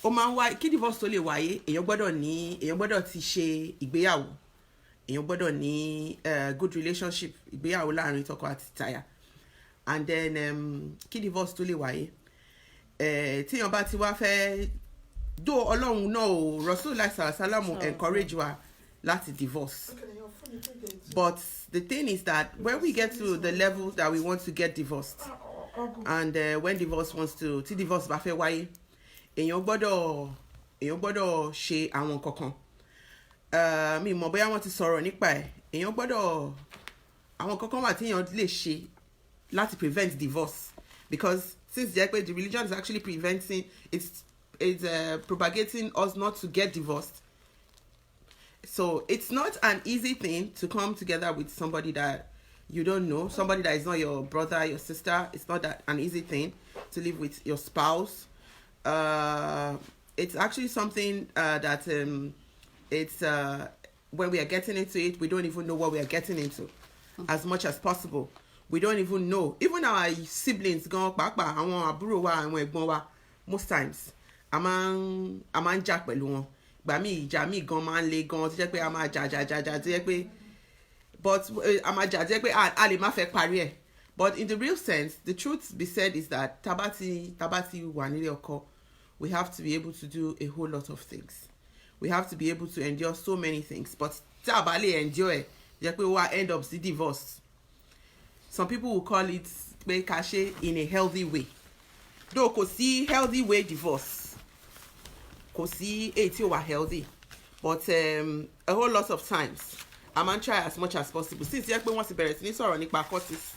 ó máa ń wá kí divorce tó lè wáyé èèyàn gbọ́dọ̀ ti ṣe ìgbéyàwó, èèyàn gbọ́dọ̀ ní good relationship ìgbéyàwó láàrin tọkọ àti taya, and then kí divorce tó lè wáyé tíyàn bá ti wá fẹ́ do Ọlọ́run náà o Rasulullah sallallahu encourage wa láti divorce. But the thing is that when we get to the level that we want to get divorced, and when divorce tí divorce bá fẹ́ wáyé, èèyàn gbọ́dọ̀ ṣe àwọn kankan. Mi mọ̀ bóyá wọ́n ti sọ̀rọ̀ nípa ẹ̀. Èèyàn gbọ́dọ̀ àwọn kankan wà tí èèyàn lè ṣe láti prevent divorce, because since the religion is actually preventing it's propagating us not to get divorced. So it's not an easy thing to come together with somebody that you don't know, somebody that is not your brother, your sister. It's not that an easy thing to live with your spouse. It's actually something that it's when we are getting into it, we don't even know what we are getting into as much as possible. We don't even know. Even our siblings, àwọn àbúrò wa, àwọn ẹ̀gbọ́n wa, most times, a máa ń jà pẹ̀lú wọn. Gbà mí ìjà mi gan máa ń le gan tó jẹ́ pé a máa jà tó jẹ́ pé but a máa jà tó jẹ́ pé a lè má fẹ́ parí ẹ̀. But in the real sense, the truth be said is that tabati wà nílé ọkọ, we have to be able to do a whole lot of things. We have to be able to endure so many things. But tí a bá lè endure ẹ̀, jẹ́ pé wá end up sí divorce. Some people will call it pé ká ṣe in a healthy way. Though kò sí healthy way divorce, kò sí èyí tí ó wà healthy, but a whole lot of times I man try as much as possible. Since yẹ pé wọ́n ti bẹ̀rẹ̀ sí ní sọ̀rọ̀ nípa causes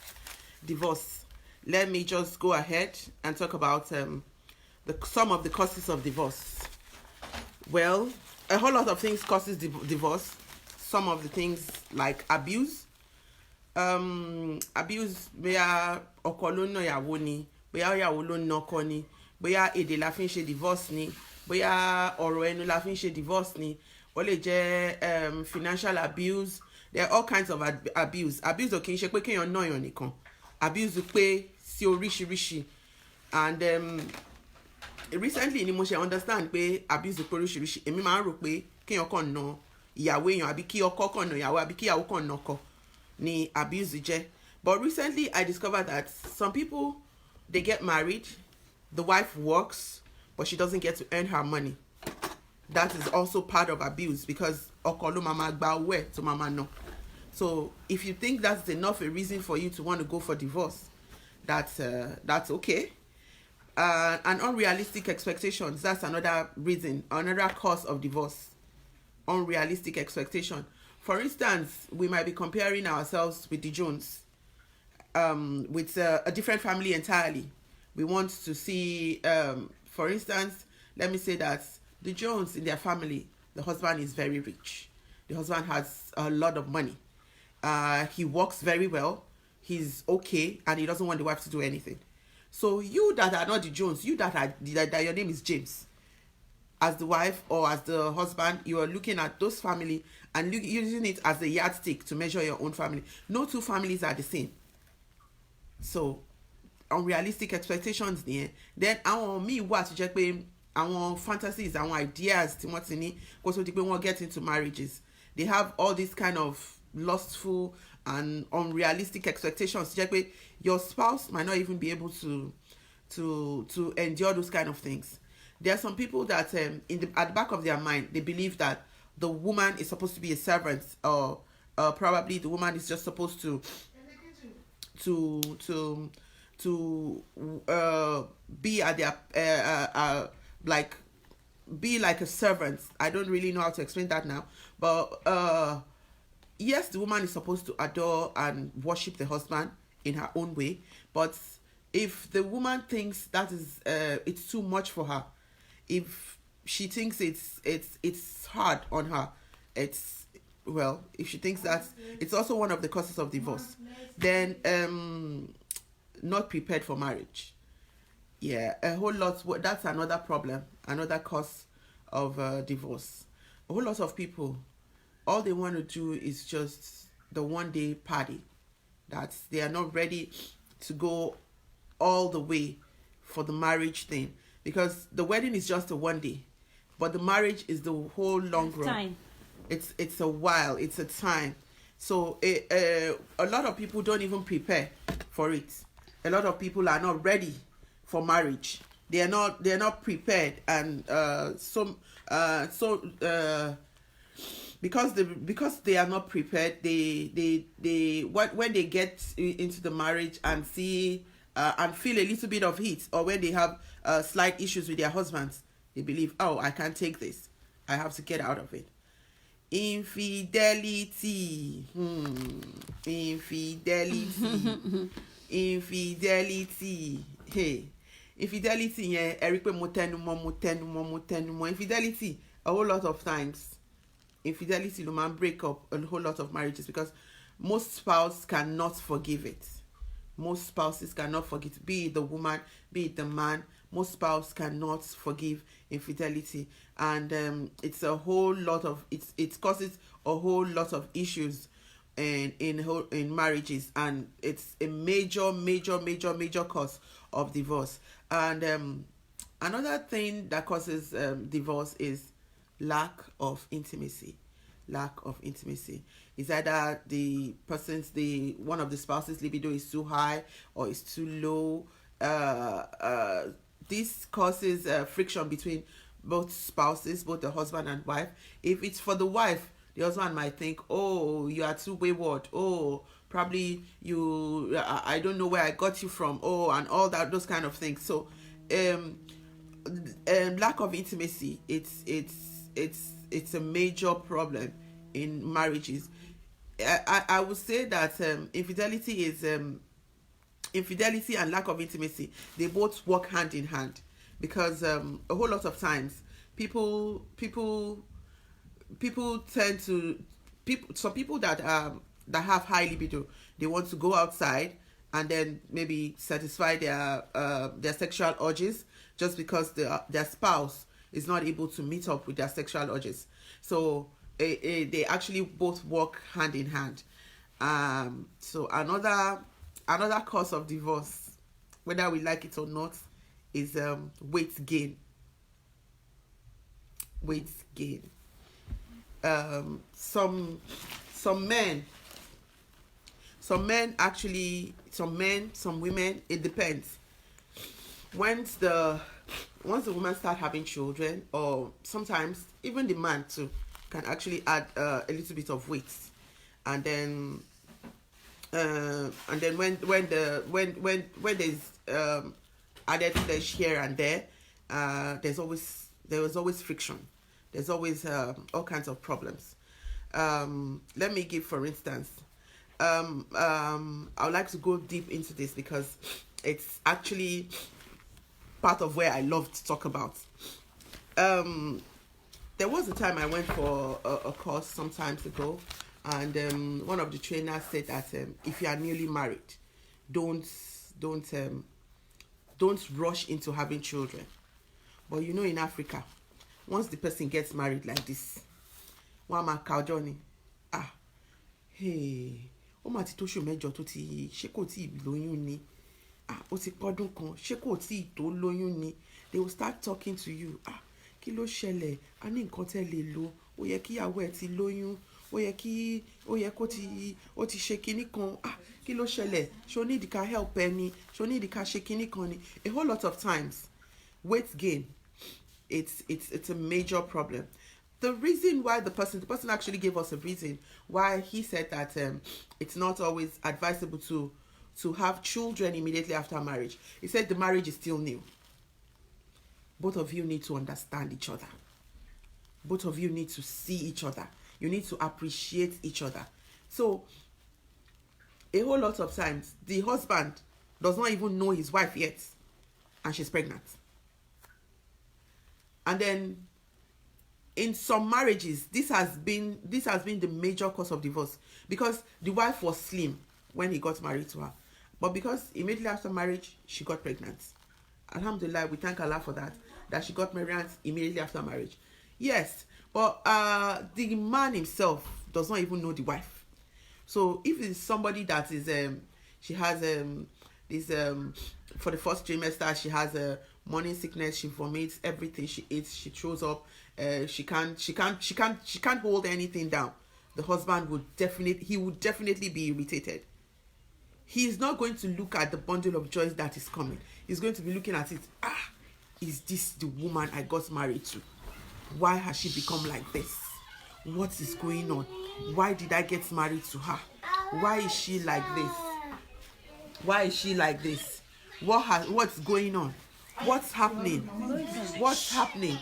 divorce, let me just go ahead and talk about some of the causes of divorce. Well, a whole lot of things causes divorce. Some of the things like abuse. Abuse, bóyá ọkọ ló ná ìyàwó ni, bóyá ìyàwó ló ná ọkọ ni, bóyá èdè la fi ń ṣe divorce ni, bóyá ọ̀rọ̀ ẹnu la fi ń ṣe divorce ni, ó lè jẹ́ financial abuse. There are all kinds of abuse. Abuse ò kì í ṣe pé kéèyàn ná èèyàn nìkan. Abuse pé sí oríṣiríṣi. And recently ni mo ṣe understand pé abuse pé oríṣiríṣi. Èmi máa ń rò pé kéèyàn kàn ná ìyàwó èèyàn àbí kí ọkọ kàn ná ìyàwó àbí kí ìyàwó kàn ná ọkọ ni abuse jẹ́. But recently I discovered that some people, they get married, the wife works, but she doesn't get to earn her money. That is also part of abuse, because ọkọ ló máa gba owó ẹ̀ tó máa ná. So if you think that's enough a reason for you to want to go for divorce, that's okay. And unrealistic expectations, that's another reason, another cause of divorce. Unrealistic expectation. For instance, we might be comparing ourselves with the Jones, with a different family entirely. We want to see, for instance, let me say that the Jones in their family, the husband is very rich. the husband has a lot of money, he works very well, he's okay, and he doesn't want the wife to do anything. So you that are not the Jones, you that your name is James, as the wife or as the husband, you are looking at those family and using it as a yardstick to measure your own family. No two families are the same. So unrealistic expectations there. Then àwọn míì wà tó jẹ́ pé àwọn fantasies, àwọn ideas tí wọ́n ti ní kó tó di pé wọ́n get into marriages. They have all these kind of lustful and unrealistic expectations tó jẹ́ pé your spouse might not even be able to endure those kind of things. There are some people that at the back of their mind, they believe that the woman is supposed to be a servant, or probably the woman is just supposed to be at their like be like a servant. I don't really know how to explain that now, but yes, the woman is supposed to adore and worship the husband in her own way. But if the woman thinks that is it's too much for her, if she thinks it's hard on her, if she thinks that it's also one of the causes of divorce, then not prepared for marriage. Yeah, a whole lot. That's another problem, another cause of divorce. A whole lot of people, all they want to do is just the one-day party. That they are not ready to go all the way for the marriage thing, because the wedding is just a one day, but the marriage is the whole long run. Time. It's a while. It's a time. So a lot of people don't even prepare for it. A lot of people are not ready for marriage. They are not prepared, and because they are not prepared, when they get into the marriage and see and feel a little bit of heat, or when they have slight issues with their husbands, they believe, oh, I can't take this, I have to get out of it. Infidelity. Infidelity. Hey, infidelity. Yeah, Eric, infidelity. A whole lot of times, infidelity will break up a whole lot of marriages, because most spouses cannot forgive it. Most spouses cannot forgive, be it the woman, be it the man. Most spouses cannot forgive infidelity, and it's a whole lot of it causes a whole lot of issues in marriages, and it's a major cause of divorce. And another thing that causes divorce is lack of intimacy. Is either one of the spouses' libido is too high or is too low. This causes friction between both spouses, both the husband and wife. If it's for the wife, the husband might think, oh, you are too wayward. Oh, probably I don't know where I got you from. Oh, and all that, those kind of things. So, lack of intimacy, it's a major problem in marriages. I would say that infidelity and lack of intimacy, they both work hand in hand, because a whole lot of times people tend to some people that have high libido, they want to go outside and then maybe satisfy their sexual urges, just because their spouse is not able to meet up with their sexual urges. So they actually both work hand in hand. So another cause of divorce, whether we like it or not, is weight gain. Some women, it depends. Once the woman start having children, or sometimes even the man too, can actually add a little bit of weight, and then when there's added flesh here and there, there was always friction. There's always all kinds of problems. Let me give, for instance, I would like to go deep into this, because it's actually part of where I love to talk about. there was a time I went for a course some times ago, and one of the trainers said that if you are newly married, don't rush into having children. But you know, in Africa, once the person gets married like this, one man journey, hey, ó mà ti tó oṣù mẹ́jọ tó ti ṣé kò tí lóyún ni, ó ti pọ́dún kan ṣé kò tí tó lóyún ni. They will start talking to you. Kí ló ṣẹlẹ̀? A ní nǹkan tẹ́ lè lò. Ó yẹ kí ìyàwó ẹ̀ ti lóyún. Ó yẹ kó ti ṣe kinní kan. Kí ló ṣẹlẹ̀? Ṣó need ká help ẹ ni? Ṣó need ká ṣe kinní kan ni? A whole lot of times, weight gain, it's a major problem. The reason why the person actually gave us a reason why he said that it's not always advisable to have children immediately after marriage. He said the marriage is still new. Both of you need to understand each other. Both of you need to see each other. You need to appreciate each other. So, a whole lot of times, the husband does not even know his wife yet, and she's pregnant. And then, in some marriages, this has been the major cause of divorce, because the wife was slim when he got married to her, but because immediately after marriage she got pregnant. Alhamdulillah, we thank Allah for that she got married immediately after marriage. Yes, but the man himself does not even know the wife. So if it's somebody that is she has this for the first trimester, she has a morning sickness, she vomits everything she eats, she throws up, she can't hold anything down. The husband would definitely be irritated. He's not going to look at the bundle of joys that is coming. He's going to be looking at it. Is this the woman I got married to? Why has she become like this? What is going on? Why did I get married to her? Why is she like this? Why is she like this? What's going on? What's happening? What's happening?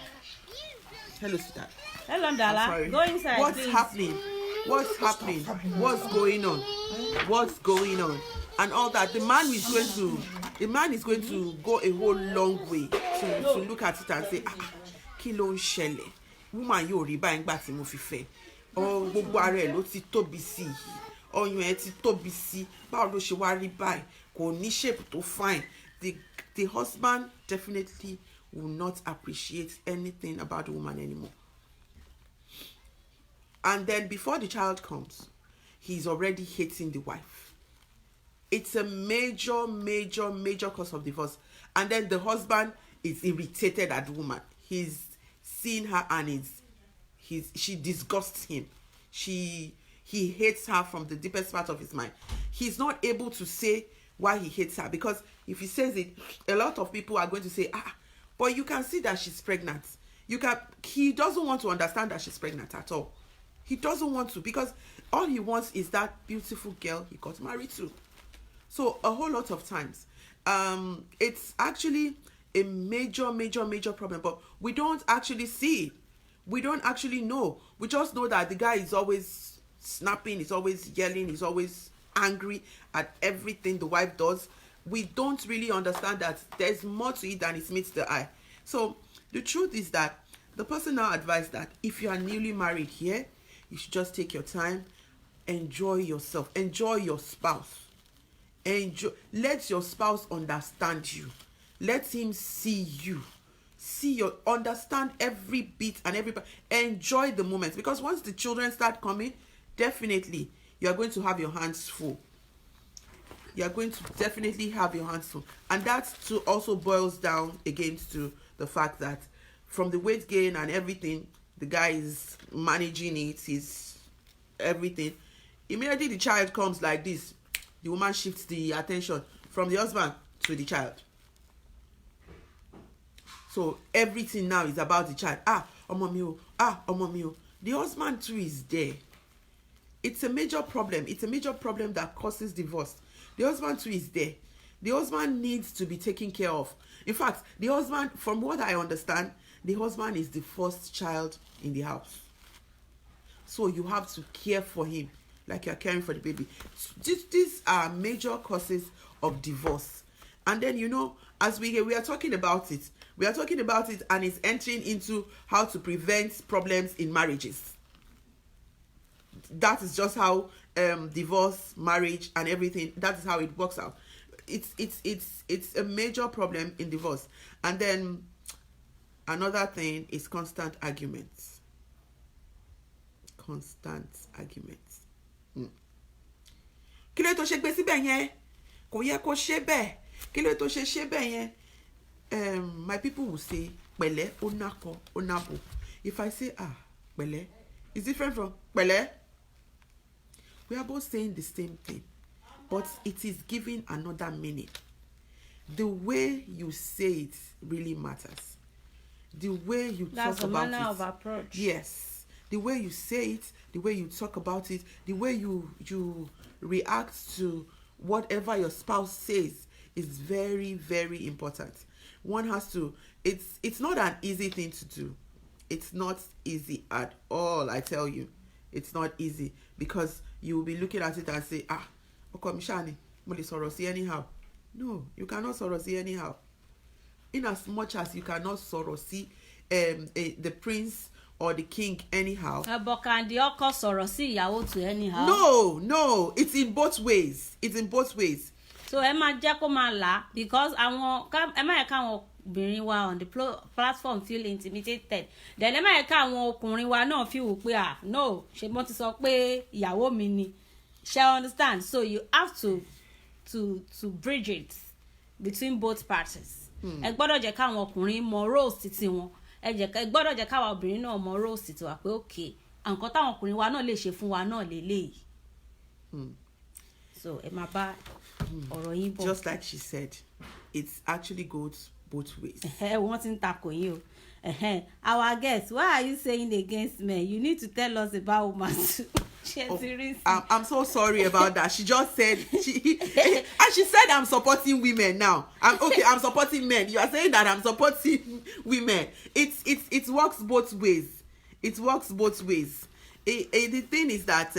Hello, sweetheart. Hello, Dala. Sorry. Go inside. What's please. happening? What's happening? What's going on? What's going on? And all that. The man is going to go a whole long way to look at it and say, kí ló ń ṣẹlẹ̀? Woman yóò rí báyìí nígbà tí mo fi fẹ́. Gbogbo ara ẹ̀ ló ti tóbi sí i. Ọyàn ẹ̀ ti tóbi sí i. Báwo ló ṣe wá rí báyìí? Kò ní shape tó fine. The husband definitely will not appreciate anything about the woman anymore. And then before the child comes, he's already hating the wife. It's a major cause of divorce. And then the husband is irritated at the woman. He's seeing her and she disgusts him. He hates her from the deepest part of his mind. He's not able to say why he hates her, because if he says it, a lot of people are going to say, but you can see that she's pregnant. He doesn't want to understand that she's pregnant at all. He doesn't want to, because all he wants is that beautiful girl he got married to. So a whole lot of times, it's actually a major problem, but we don't actually see it. We don't actually know. We just know that the guy is always snapping, he's always yelling, he's always angry at everything the wife does. We don't really understand that there's more to it than it meets the eye. So the truth is that the person now advised that if you are newly married here, you should just take your time, enjoy yourself, enjoy your spouse. Let your spouse understand you. Let him see you. Understand every bit and every part. Enjoy the moment, because once the children start coming, definitely you are going to have your hands full. You are going to definitely have your hands full. And that too also boils down again to the fact that from the weight gain and everything, the guy is managing it, he's everything. Immediately the child comes like this, the woman shifts the attention from the husband to the child. So everything now is about the child. Ọmọ mi o. The husband too is there. It's a major problem. It's a major problem that causes divorce. The husband too is there. The husband needs to be taken care of. In fact, the husband, from what I understand, the husband is the first child in the house. So you have to care for him like you're caring for the baby. These are major causes of divorce. And then, you know, as we are talking about it, and it's entering into how to prevent problems in marriages. That is just how divorce, marriage, and everything, that is how it works out. It's a major problem in divorce. And then another thing is constant arguments. Kí ló tó ṣe gbé síbẹ̀ yẹn? Kò yẹ kó ṣe bẹ́ẹ̀. Kí ló tó ṣe bẹ́ẹ̀ yẹn? My people will say, pẹ̀lẹ́, onako, onabo. If I say, pẹ̀lẹ́, it's different from pẹ̀lẹ́. We are both saying the same thing, but it is giving another meaning. The way you say it really matters. The way you talk about it. That's the manner of approach. Yes. The way you say it, the way you talk about it, the way you react to whatever your spouse says is very, very important. One has to, it's not an easy thing to do. It's not easy at all, I tell you. It's not easy, because you will be looking at it and say, Okomishani, mo le sọ̀rọ̀ sí anyhow. No, you cannot sọ̀rọ̀ sí anyhow. In as much as you cannot sọ̀rọ̀ sí the prince or the king anyhow. But can the ọkọ sọ̀rọ̀ sí ìyàwó to anyhow? No, it's in both ways. So ẹ máa jẹ́ kó máa là, because ẹ máa yẹ káwọn obìnrin wa on the platform feel intimidated. Then ẹ máa yẹ káwọn ọkùnrin wa náà feel wò pé no, ṣe mo ti sọ pé ìyàwó mi ni. Shall understand? So you have to bridge it between both parties. Ẹ gbọ́dọ̀ jẹ́ káwọn ọkùnrin mọ roles títí wọn. Ẹ gbọ́dọ̀ jẹ́ káwọn obìnrin náà mọ roles títí wa pé okay, nǹkan táwọn ọkùnrin wa náà lè ṣe fún wa náà lélẹ́yìí. So ẹ máa bá ọ̀rọ̀ yín bọ̀. Just like she said, it actually goes both ways. Wọ́n ti ń takò yín o. Our guest, why are you saying against men? You need to tell us about women too. I'm so sorry about that. She just said and she said I'm supporting women now. I'm supporting men. You are saying that I'm supporting women. It works both ways. The thing is that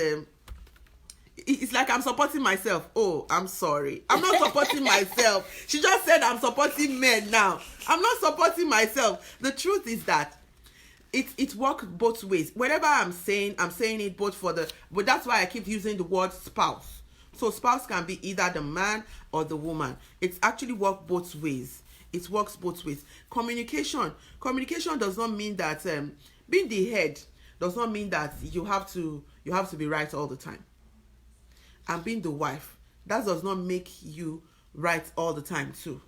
it's like I'm supporting myself. Oh, I'm sorry. I'm not supporting myself. She just said I'm supporting men now. I'm not supporting myself. The truth is that it works both ways. Whatever I'm saying it both but that's why I keep using the word spouse. So spouse can be either the man or the woman. It's actually work both ways. It works both ways. Communication does not mean that being the head does not mean that you have to be right all the time. And being the wife, that does not make you right all the time too.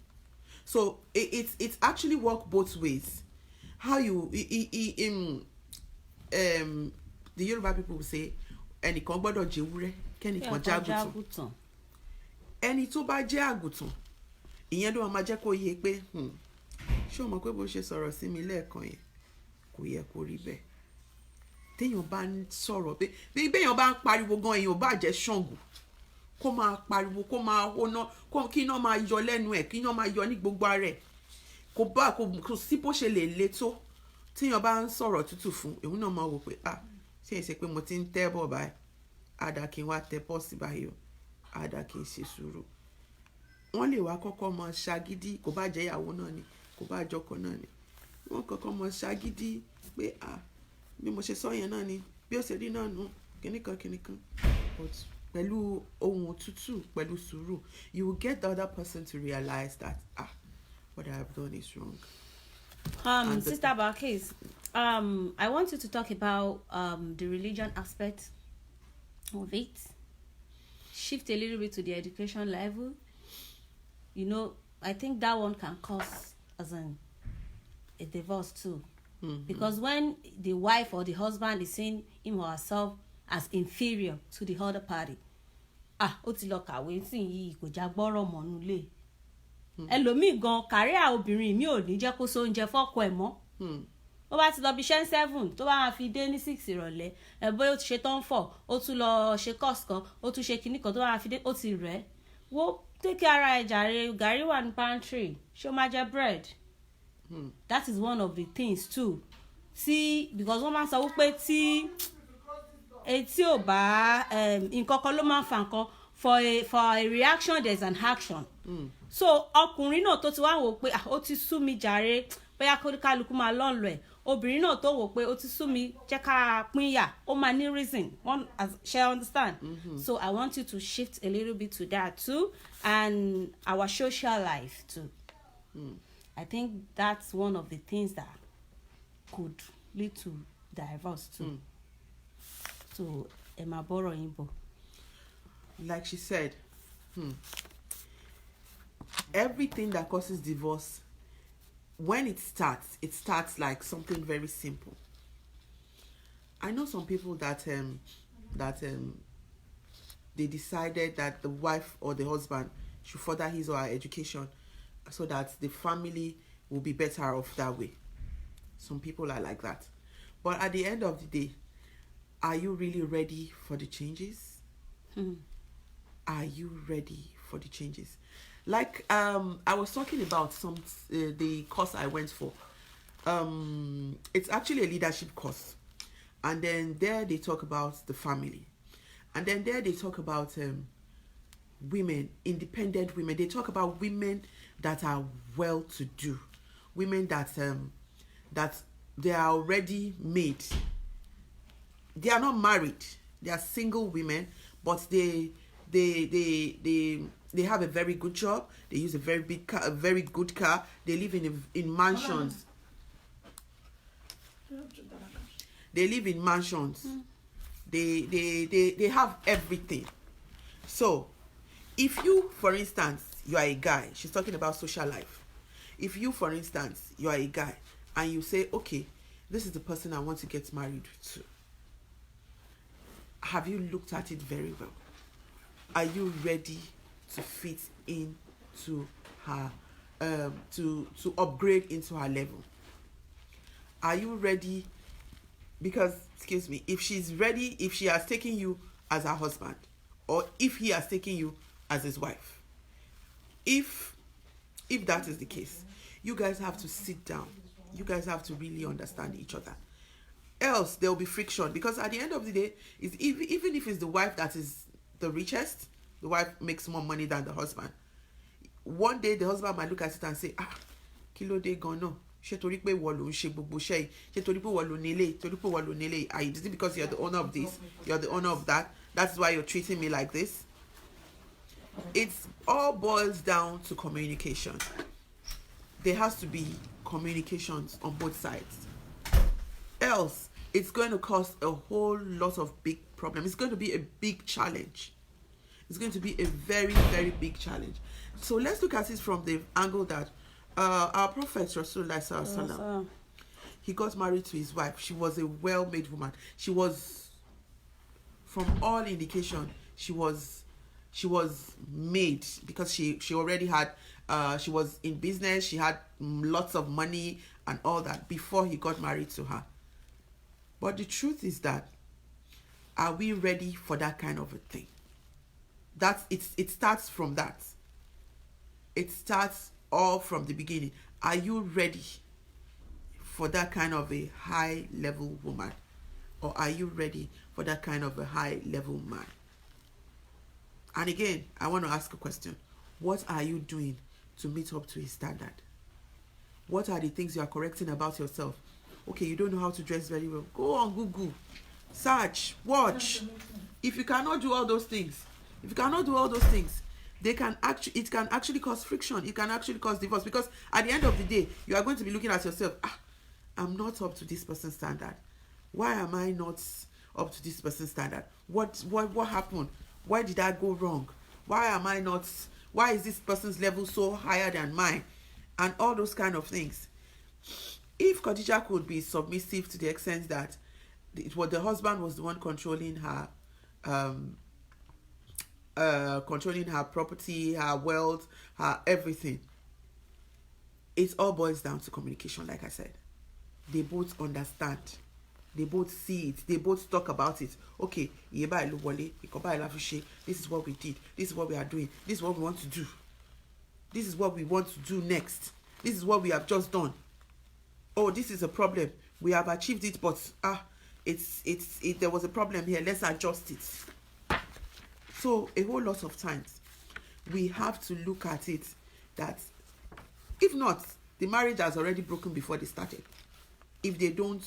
So it's actually work both ways. How you the Yoruba people will say, ẹnìkan gbọ́dọ̀ jẹ́ ewúrẹ́, kẹ́nìkan jẹ́ àgùntàn. Ẹni tó bá jẹ́ àgùntàn, ìyẹn ló máa jẹ́ kó yé pé ṣé o mọ̀ pé bó ṣe sọ̀rọ̀ sí mi lẹ́ẹ̀kan yẹn kò yẹ kó rí bẹ́ẹ̀. Téèyàn bá ń sọ̀rọ̀ bí béèyàn bá ń pariwo gan, èèyàn bá jẹ́ Ṣàngó, kó máa pariwo, kó máa hóná, kí iná máa yọ lẹ́nu ẹ̀, kí iná máa yọ ní gbogbo ara ẹ̀. Kò sí bó ṣe lè le tó. Téèyàn bá ń sọ̀rọ̀ tútù fún, èmi náà máa wò pé ṣé ìṣe pé mo ti ń tẹ́ bọ̀ báyìí, àdá kí n wá tẹ pọ́ọ̀sì báyìí o, àdá kí n ṣe sùúrù. Wọ́n lè wá kọ́kọ́ mọ ṣagídí, kò bá jẹ́ ìyàwó náà ni, kò bá jọkọ náà ni. Wọ́n kọ́kọ́ mọ ṣagídí pé bí mo ṣe sọ yẹn náà ni, bí ó ṣe rí náà nù, kìnìkan. But pẹ̀lú ohun tútù, pẹ̀lú sùúrù, you will get the other person to realize that what I have done is wrong. Sister Balkis, I want you to talk about the religion aspect of it. Shift a little bit to the education level. You know, I think that one can cause a divorce too. Mm-hmm. Because when the wife or the husband is seeing him or herself as inferior to the other party, ó ti lọ kàwé sí yìí kò já gbọ́rọ̀ mọ́ nulẹ̀. Ẹlòmíì gan kàríà obìnrin mi ò ní jẹ́ kó so oúnjẹ fọ́kọ ẹ̀ mọ́. Ó bá ti lọ bí 7 tó bá máa fi dé ní 6 ìrọ̀lẹ́, bóyá ó ti ṣe tán fọ̀, ó tún lọ ṣe course kan, ó tún ṣe kinní kan tó bá máa fi dé, ó ti rẹ̀. Wo take ara ẹ̀ jàre, gàrí wà ní pantry, ṣé ó máa jẹ bread? That is one of the things too. Because wọ́n máa ń sọ wípé tí etí ò bá nǹkan kan ló máa ń fa nǹkan for a reaction there's an action. So ọkùnrin náà tó ti wá wò pé ó ti sú mi jàre bóyá kó kálukú máa lọ́n lọ ẹ̀, obìnrin náà tó wò pé ó ti sú mi jẹ́ ká pínyà, ó máa ní reason, one as shall understand. So I want you to shift a little bit to that too, and our social life too. I think that's one of the things that could lead to divorce too. So Emma Boro Imbo. Like she said, everything that causes divorce, when it starts like something very simple. I know some people that they decided that the wife or the husband should further his or her education so that the family will be better off that way. Some people are like that. But at the end of the day, are you really ready for the changes? Are you ready for the changes? Like I was talking about the course I went for. It's actually a leadership course, and then there they talk about the family, and then there they talk about women, independent women. They talk about women that are well-to-do, women that they are already made. They are not married. They are single women, but they have a very good job. They use a very big car, a very good car. They live in mansions. They live in mansions. They have everything. So, if you, for instance, you are a guy, she's talking about social life. If you, for instance, you are a guy and you say, okay, this is the person I want to get married to. Have you looked at it very well? Are you ready to fit into her, to upgrade into her level? Are you ready? Because, excuse me, if she's ready, if she has taken you as her husband, or if he has taken you as his wife, if that is the case, you guys have to sit down. You guys have to really understand each other. Else there will be friction, because at the end of the day, even if it's the wife that is the richest, the wife makes more money than the husband. One day the husband might look at it and say, kilo de gono. Is it because you're the owner of this, you're the owner of that, that's why you're treating me like this? It all boils down to communication. There has to be communications on both sides. Else, it's going to cause a whole lot of big problems. It's going to be a big challenge. It's going to be a very, very big challenge. So let's look at it from the angle that our Prophet Rasulullah Sallallahu Alaihi Wasallam, he got married to his wife. She was a well-made woman. She was, from all indication, she was made, because she already had, she was in business. She had lots of money and all that before he got married to her. But the truth is that, are we ready for that kind of a thing? It starts from that. It starts all from the beginning. Are you ready for that kind of a high level woman? Or are you ready for that kind of a high level man? And again, I want to ask a question. What are you doing to meet up to his standard? What are the things you are correcting about yourself? Okay, you don't know how to dress very well. Go on Google, search, watch. If you cannot do all those things, it can actually cause friction. It can actually cause divorce, because at the end of the day, you are going to be looking at yourself. I'm not up to this person's standard. Why am I not up to this person's standard? What happened? Why did I go wrong? Why is this person's level so higher than mine? And all those kind of things. If Khadija could be submissive to the extent that the husband was the one controlling her property, her wealth, her everything, it all boils down to communication. Like I said, they both understand, they both see it, they both talk about it. Okay, this is what we did, this is what we are doing, this is what we want to do, this is what we want to do next, this is what we have just done. Oh, this is a problem, we have achieved it, but there was a problem here, let's adjust it. So a whole lot of times we have to look at it that if not, the marriage has already broken before they started. If they don't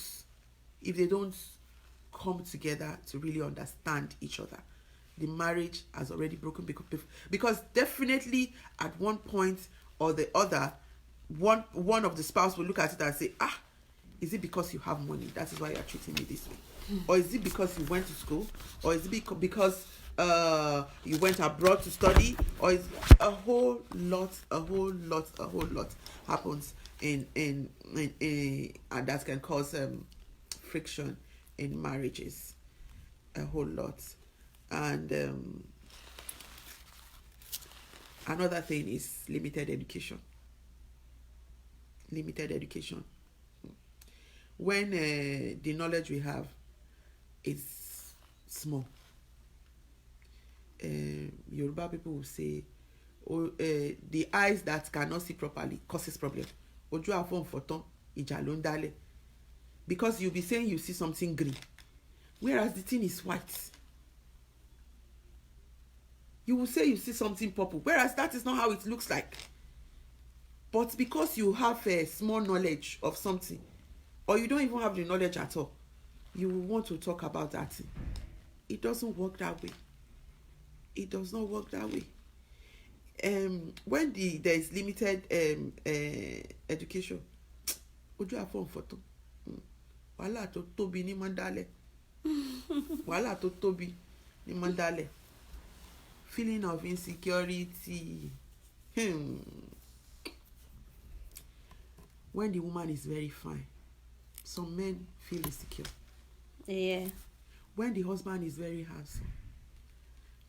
come together to really understand each other, the marriage has already broken because definitely at one point or the other, one of the spouse will look at it and say, is it because you have money, that is why you are treating me this way? Or is it because you went to school? Or is it because you went abroad to study? Or is a whole lot happens in and that can cause friction in marriages, a whole lot. And another thing is limited education. When the knowledge we have is small, Yoruba people will say, the eyes that cannot see properly causes problem. Ojú afọ́n fọ̀tán, ìjà ló ń dálẹ̀. Because you'll be saying you see something green, whereas the thing is white. You will say you see something purple, whereas that is not how it looks like. But because you have a small knowledge of something, or you don't even have the knowledge at all, you will want to talk about that thing. It doesn't work that way. It does not work that way. When there is limited education, ojú afọ́n fọ̀tán, wàhálà tó tóbi ní máa ń dálẹ̀. Wàhálà tó tóbi ní máa ń dálẹ̀. Feeling of insecurity. When the woman is very fine, some men feel insecure. Yeah. When the husband is very handsome,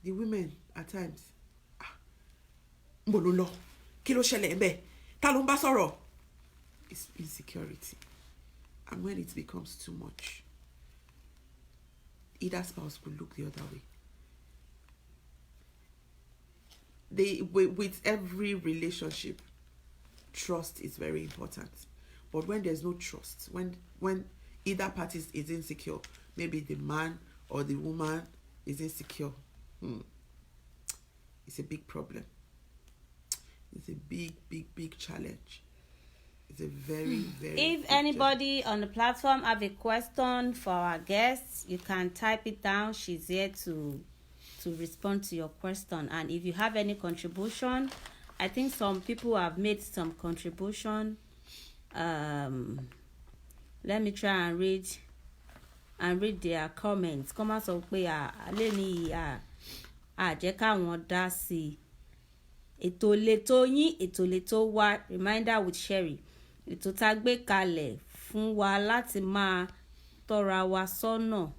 the women at times, Mbololo, kilo ṣẹlẹ̀ ńbẹ̀, ta ló ń bá sọ̀rọ̀? It's insecurity. And when it becomes too much, either spouse will look the other way. With every relationship, trust is very important. But when there's no trust, when either party is insecure, maybe the man or the woman is insecure, it's a big problem. It's a big challenge. It's a very If anybody on the platform have a question for our guests, you can type it down. She's here to respond to your question. And if you have any contribution, I think some people have made some contribution. Let me try and read their comments. Comments of pé aleni jẹ́ káwọn dá sí. Ètò lètò yín, ètò lètò wa, Reminder with Cherry. Ètò tá gbé kalẹ̀ fún wa láti máa tọ́ra wa sọ́nà.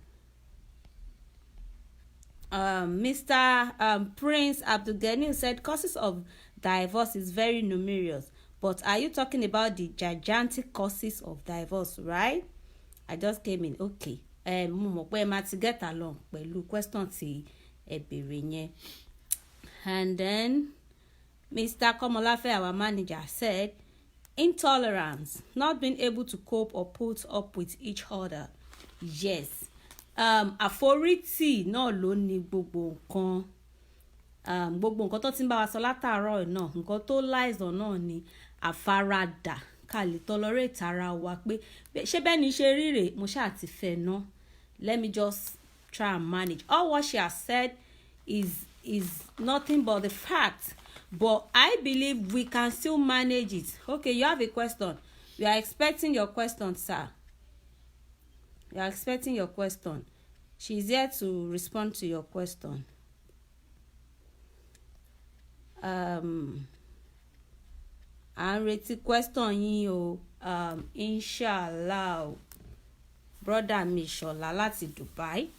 Mr. Prince Abdulgani said causes of divorce is very numerous, but are you talking about the gigantic causes of divorce, right? I just came in. Okay. Mo mọ̀ pé ma ti get along pẹ̀lú question tí ẹ béèrè yẹn. And then Mr. Komolafe, our manager, said intolerance, not being able to cope or put up with each other. Yes. Àforítì náà ló ní gbogbo nǹkan. Gbogbo nǹkan tó ti ń bá wa sọ látàárọ̀ náà, nǹkan tó láìsàn náà ni àfaradà, ká lè tolerate ara wa pé ṣé bẹ́ẹ̀ ni ṣe ríre, mo ṣáà ti fẹ́ ná. Let me just try and manage. All what she has said is nothing but the fact. But I believe we can still manage it. Okay, you have a question. We are expecting your question, sir. You are expecting your question. She's here to respond to your question. And retí question yín o. Inshallah. Brother mi Ṣọlá láti Dubai.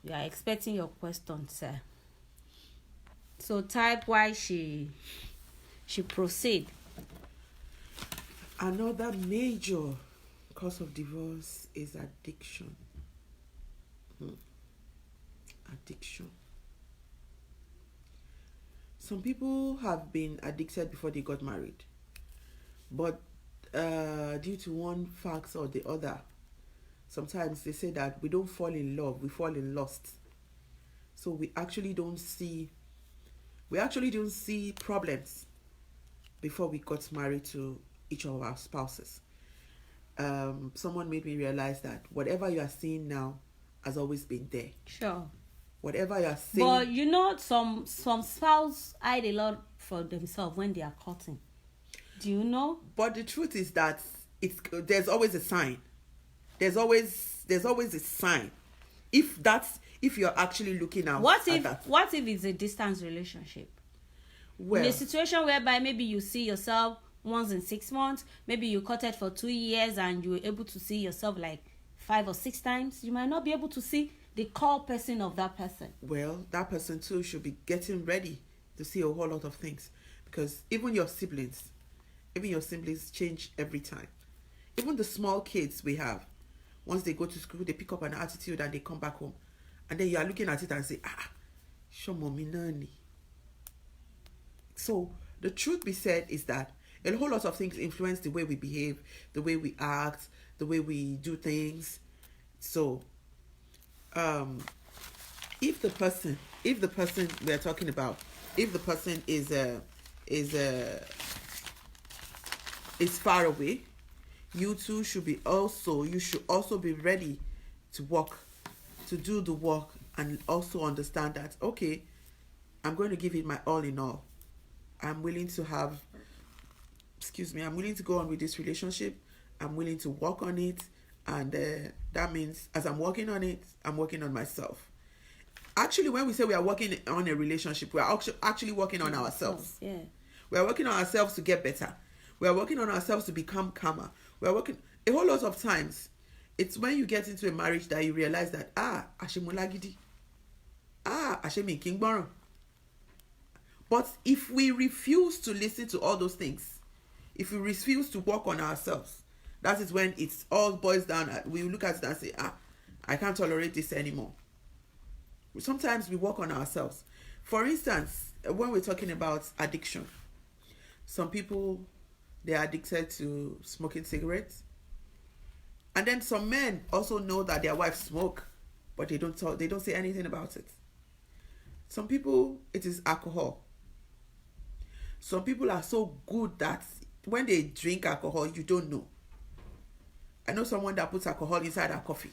We are expecting your question, sir. So type why she proceed. Another major cause of divorce is addiction. Addiction. Some people have been addicted before they got married, but due to one fact or the other, sometimes they say that we don't fall in love, we fall in lust. So we actually don't see problems before we got married to each of our spouses. Someone made me realize that whatever you are seeing now has always been there. Sure. Whatever you are seeing. But you know, some spouse hide a lot for themselves when they are courting. Do you know? But the truth is that there's always a sign. There's always a sign. If you're actually looking out What at if that. what if it's a distance relationship? Well, In a situation whereby maybe you see yourself once in 6 months, maybe you courted for 2 years and you were able to see yourself like 5 or 6 times, you might not be able to see the core person of that person. well, that person too should be getting ready to see a whole lot of things, because even your siblings change every time. Even the small kids we have, once they go to school, they pick up an attitude and they come back home, and then you are looking at it and say, show mommy nani. So the truth be said is that a whole lot of things influence the way we behave, the way we act, the way we do things. So if the person we are talking about, if the person is far away, you should also be ready to do the work, and also understand that, okay, I'm going to give it my all in all. I'm willing to go on with this relationship. I'm willing to work on it. And that means as I'm working on it, I'm working on myself. Actually, when we say we are working on a relationship, we are actually working on ourselves. Yeah. We are working on ourselves to get better. We are working on ourselves to become calmer. We are working a whole lot of times. It's when you get into a marriage that you realize that ashemulagidi, ashemi. But if we refuse to listen to all those things, if we refuse to work on ourselves, that is when it all boils down. We look at it and say, I can't tolerate this anymore. Sometimes we work on ourselves. For instance, when we're talking about addiction, some people, they are addicted to smoking cigarettes. And then some men also know that their wives smoke, but they don't say anything about it. Some people, it is alcohol. Some people are so good that when they drink alcohol, you don't know. I know someone that puts alcohol inside her coffee.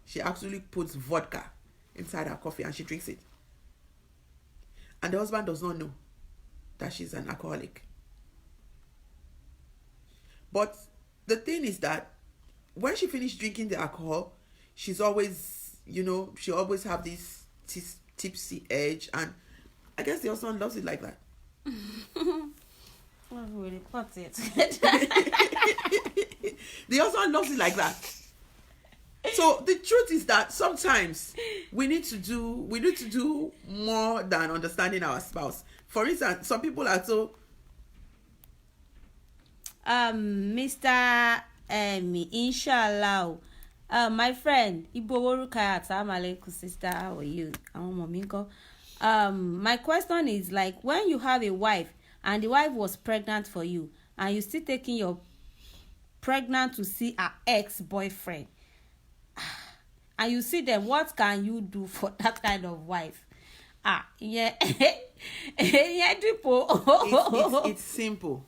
She actually puts vodka inside her coffee and she drinks it. And the husband does not know that she's an alcoholic. But the thing is that when she finished drinking the alcohol, she's always, she always have this tipsy edge, and I guess the husband loves it like that. Really put it. The husband loves it like that. So the truth is that sometimes we need to do more than understanding our spouse. For instance, some people are so Mr. Inshallah. My friend, Assalamu sister, how are you? My question is, like, when you have a wife and the wife was pregnant for you, and you still taking your pregnant to see her ex-boyfriend, and you see them, what can you do for that kind of wife? It's simple.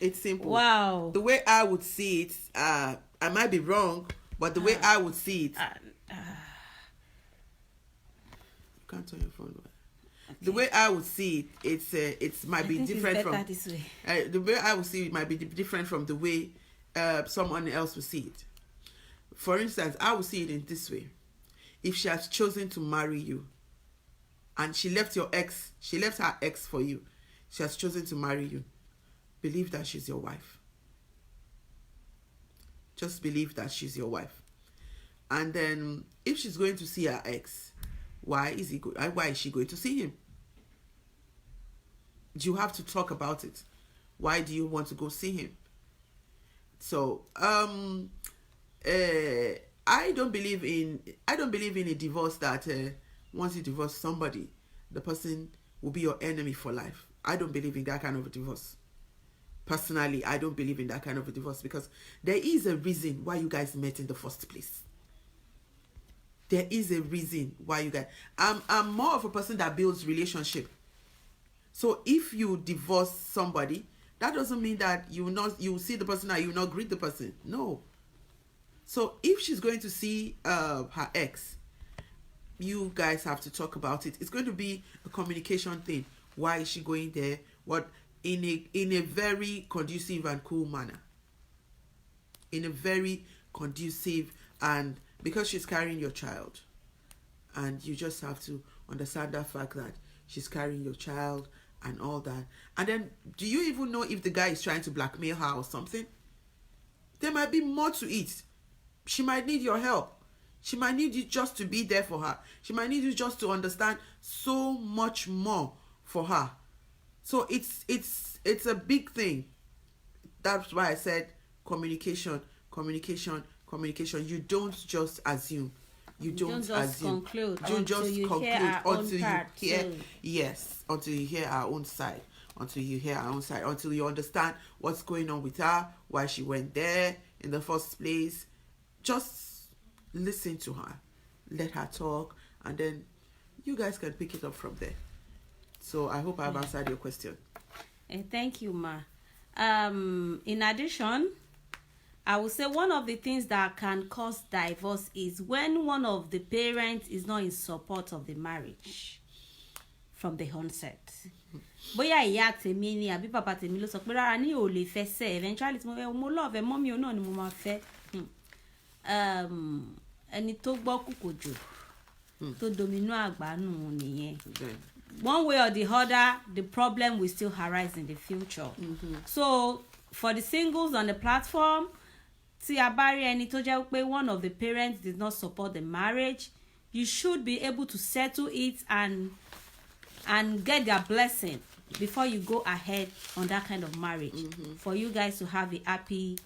It's simple. Wow. The way I would see it, I might be wrong, but the way I would see it, you can't turn your phone. Okay. The way I would see it, it might be different from this way. The way I would see it might be different from the way someone else would see it. For instance, I would see it in this way: if she has chosen to marry you, and she left her ex for you, she has chosen to marry you, believe that she's your wife. Just believe that she's your wife. And then if she's going to see her ex, why is she going to see him? You have to talk about it. Why do you want to go see him? So I don't believe in a divorce that once you divorce somebody, the person will be your enemy for life. I don't believe in that kind of a divorce. Personally, I don't believe in that kind of a divorce, because there is a reason why you guys met in the first place. there is a reason why you guys. I'm more of a person that builds relationship. So if you divorce somebody, that doesn't mean that you see the person and you will not greet the person. No. So if she's going to see her ex, you guys have to talk about it. It's going to be a communication thing. Why is she going there? What, in a very conducive and cool manner. In a very conducive, and because she's carrying your child, and you just have to understand that fact that she's carrying your child and all that. And then, do you even know if the guy is trying to blackmail her or something? There might be more to it. She might need your help. She might need you just to be there for her. She might need you just to understand so much more for her. So it's a big thing. That's why I said communication. You don't just assume. You don't just assume. Conclude. You just conclude until you hear. Too. Yes, until you hear our own side. Until you understand what's going on with her, why she went there in the first place. Just listen to her, let her talk, and then you guys can pick it up from there. So I hope I've answered your question. Thank you, Ma. In addition, I would say one of the things that can cause divorce is when one of the parents is not in support of the marriage from the onset. Bóyá ìyá tèmi ni àbí bàbá tèmi ló sọ pé rárá ní ò lè fẹ́ ṣe eventually mo love ẹ mọ́mí ò náà ni mo máa fẹ́. Ẹni tó gbọ́ kùkòjò tó domino àgbánù nìyẹn. One way or the other, the problem will still arise in the future. So for the singles on the platform, tí a bá rí ẹni tó jẹ́ pé one of the parents did not support the marriage, you should be able to settle it and get their blessing before you go ahead on that kind of marriage, for you guys to have a happy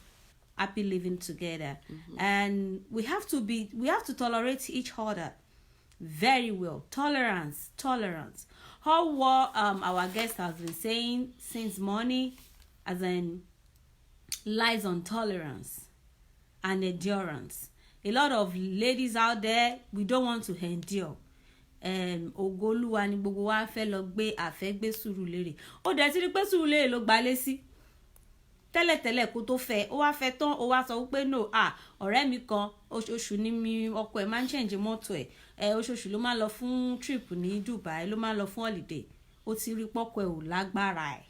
living together. And we have to tolerate each other very well. Tolerance. How what our guest has been saying since morning, as in lies on tolerance and endurance. A lot of ladies out there, we don't want to endure. Ogoluwa ni gbogbo wa fẹ́ lọ gbé àfẹ́gbé Sùúrùlérè. Ó dẹ̀ ti rí pé Sùúrùlérè ló gbalé sí. Tẹ́lẹ̀tẹ́lẹ̀ kó tó fẹ́, ó wá fẹ́ tán, ó wá sọ pé no, ọ̀rẹ́ mi kan oṣooṣù ni mi ọkọ ẹ̀ máa ń change mọ́tò ẹ̀. Oṣooṣù ló máa lọ fún trip ní Dubai, ló máa lọ fún holiday. Ó ti rí pọ́kọ ẹ̀ ò lágbára ẹ̀.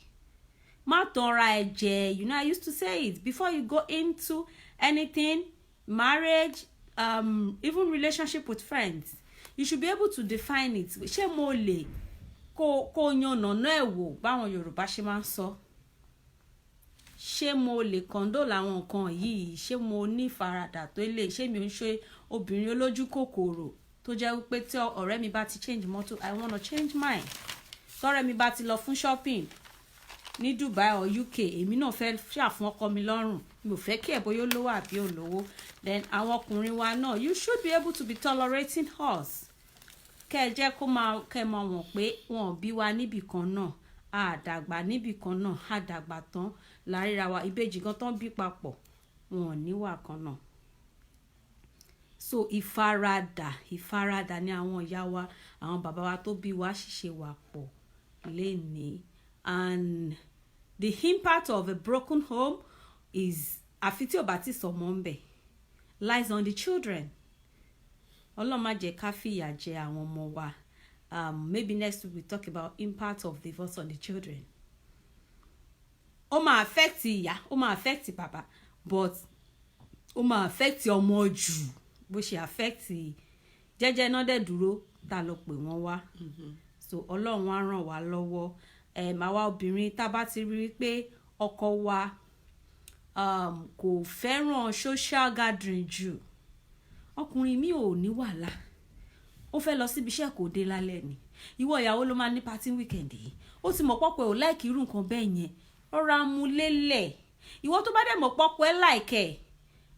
Má tanra ẹ̀ jẹ. You know, I used to say it before you go into anything, marriage, even relationship with friends. You should be able to define it. Ṣé mo lè kó yànnàná ẹ̀ wò báwọn Yorùbá ṣe máa ń sọ? Ṣé mo lè condole àwọn nǹkan yìí? Ṣé mo ní faradà tó lè? Ṣé mi ò ń ṣe obìnrin olójú kòkòrò tó jẹ́ wípé tí ọ̀rẹ́ mi bá ti change mọ́tò, I wanna change mine. Tọ́rẹ́ mi bá ti lọ fún shopping ní Dubai or UK, èmi náà fẹ́ ṣàfún ọkọ mi lọ́rùn. Mi ò fẹ́ kí ẹ̀ bóyá olówó àbí olówó. Then àwọn ọkùnrin wa náà, you should be able to be tolerating us. Kẹ́ ẹ jẹ́ kó máa wọ̀n pé wọn bí wa níbì kan náà, àdàgbà níbì kan náà, àdàgbà tán láríra wa, ìbejì gan tán bí papọ̀, wọn níwà kan náà. So ìfaradà ni àwọn ìyá wa, àwọn bàbá wa tó bí wa ṣiṣẹ́ wà pọ̀ lénìí. And the impact of a broken home is àfi tí ò bá ti sọmọ ń bẹ̀, lies on the children. Ọlọ́run má jẹ́ ká fìyà jẹ àwọn ọmọ wa. Maybe next week we talk about impact of divorce on the children. Ó máa affect ìyá, ó máa affect bàbá, but ó máa affect ọmọ jù bó ṣe affect jẹ́jẹ́ náà dẹ̀ dúró tá lọ pè wọ́n wá. So Ọlọ́run á ràn wá lọ́wọ́. Àwa obìnrin tá bá ti rí pé ọkọ wa kò fẹ́ràn social gathering jù, ọkùnrin mi ò ní wàhálà, ó fẹ́ lọ síbi iṣẹ́ kò dé lálẹ́ ni, ìwọ ìyàwó ló máa ní party weekend yìí, ó ti mọ̀ pọ́pọ́ ò like irú nǹkan bẹ́ẹ̀ yẹn, rọra mú lélẹ̀. Ìwọ tó bá dẹ̀ mọ̀ pọ́pọ́ ẹ like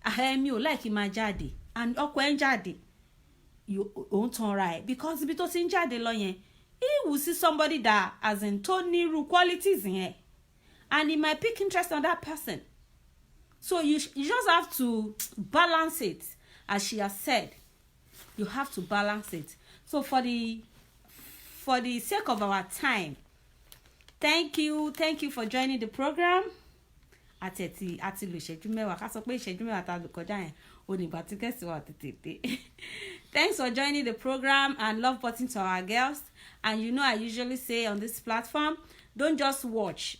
ẹ̀, mi ò like máa jáde, and ọkọ ẹ ń jáde, òun tanra ẹ̀, because ibi tó ti ń jáde lọ yẹn, he will see somebody that as in tó nírú qualities yẹn, and he might pick interest on that person. So you just have to balance it, as she has said. You have to balance it. So for the sake of our time, thank you for joining the program. Àti lo ìṣẹ́jú mẹ́wàá ká sọ pé ìṣẹ́jú mẹ́wàá tá lò kọjá yẹn onígbà tí kẹ́sì wà tètè. Thanks for joining the program, and love button to our girls. And you know, I usually say on this platform, don't just watch.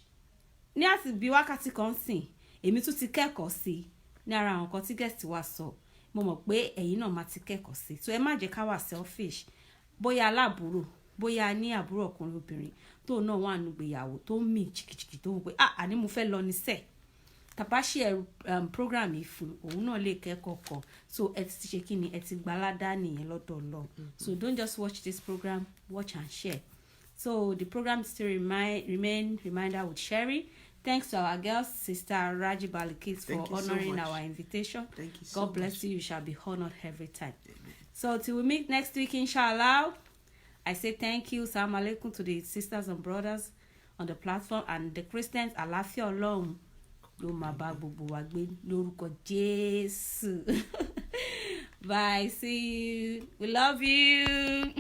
Ní àti bí wákàtí kan sìn, èmi tún ti kẹ́kọ̀ọ́ sí ní ara àwọn nǹkan tí guest wa sọ. Mo mọ̀ pé ẹ̀yin náà máa ti kẹ́kọ̀ọ́ sí. So ẹ má jẹ́ ká wà selfish. Bóyá aláàbúrò, bóyá ní àbúrò ọkùnrin obìnrin tó náà wà nínú ìgbéyàwó tó ń mì jìkìjìkì tó ń pé àní mo fẹ́ lọ ní sẹ́ẹ̀. Tàbá share program yìí fún òun náà lè kẹ́kọ̀ọ́ kan. So ẹ ti ṣe kí ni, ẹ ti gbalada nìyẹn lọ́dọ̀ Ọlọ́run. So don't just watch this program, watch and share. So the program still remain Reminder with Cherry. Thanks to our girls, Sister Raji Balikis, for honoring our invitation. Thank you so much. God bless you. You shall be honored every time. Amen. So till we meet next week, inshallah, I say thank you. Salam alaikum to the sisters and brothers on the platform, and the Christians. Àlàáfíà Ọlọ́run ló máa bá gbogbo wa gbé lórúkọ Jésù. Bye. See you. We love you.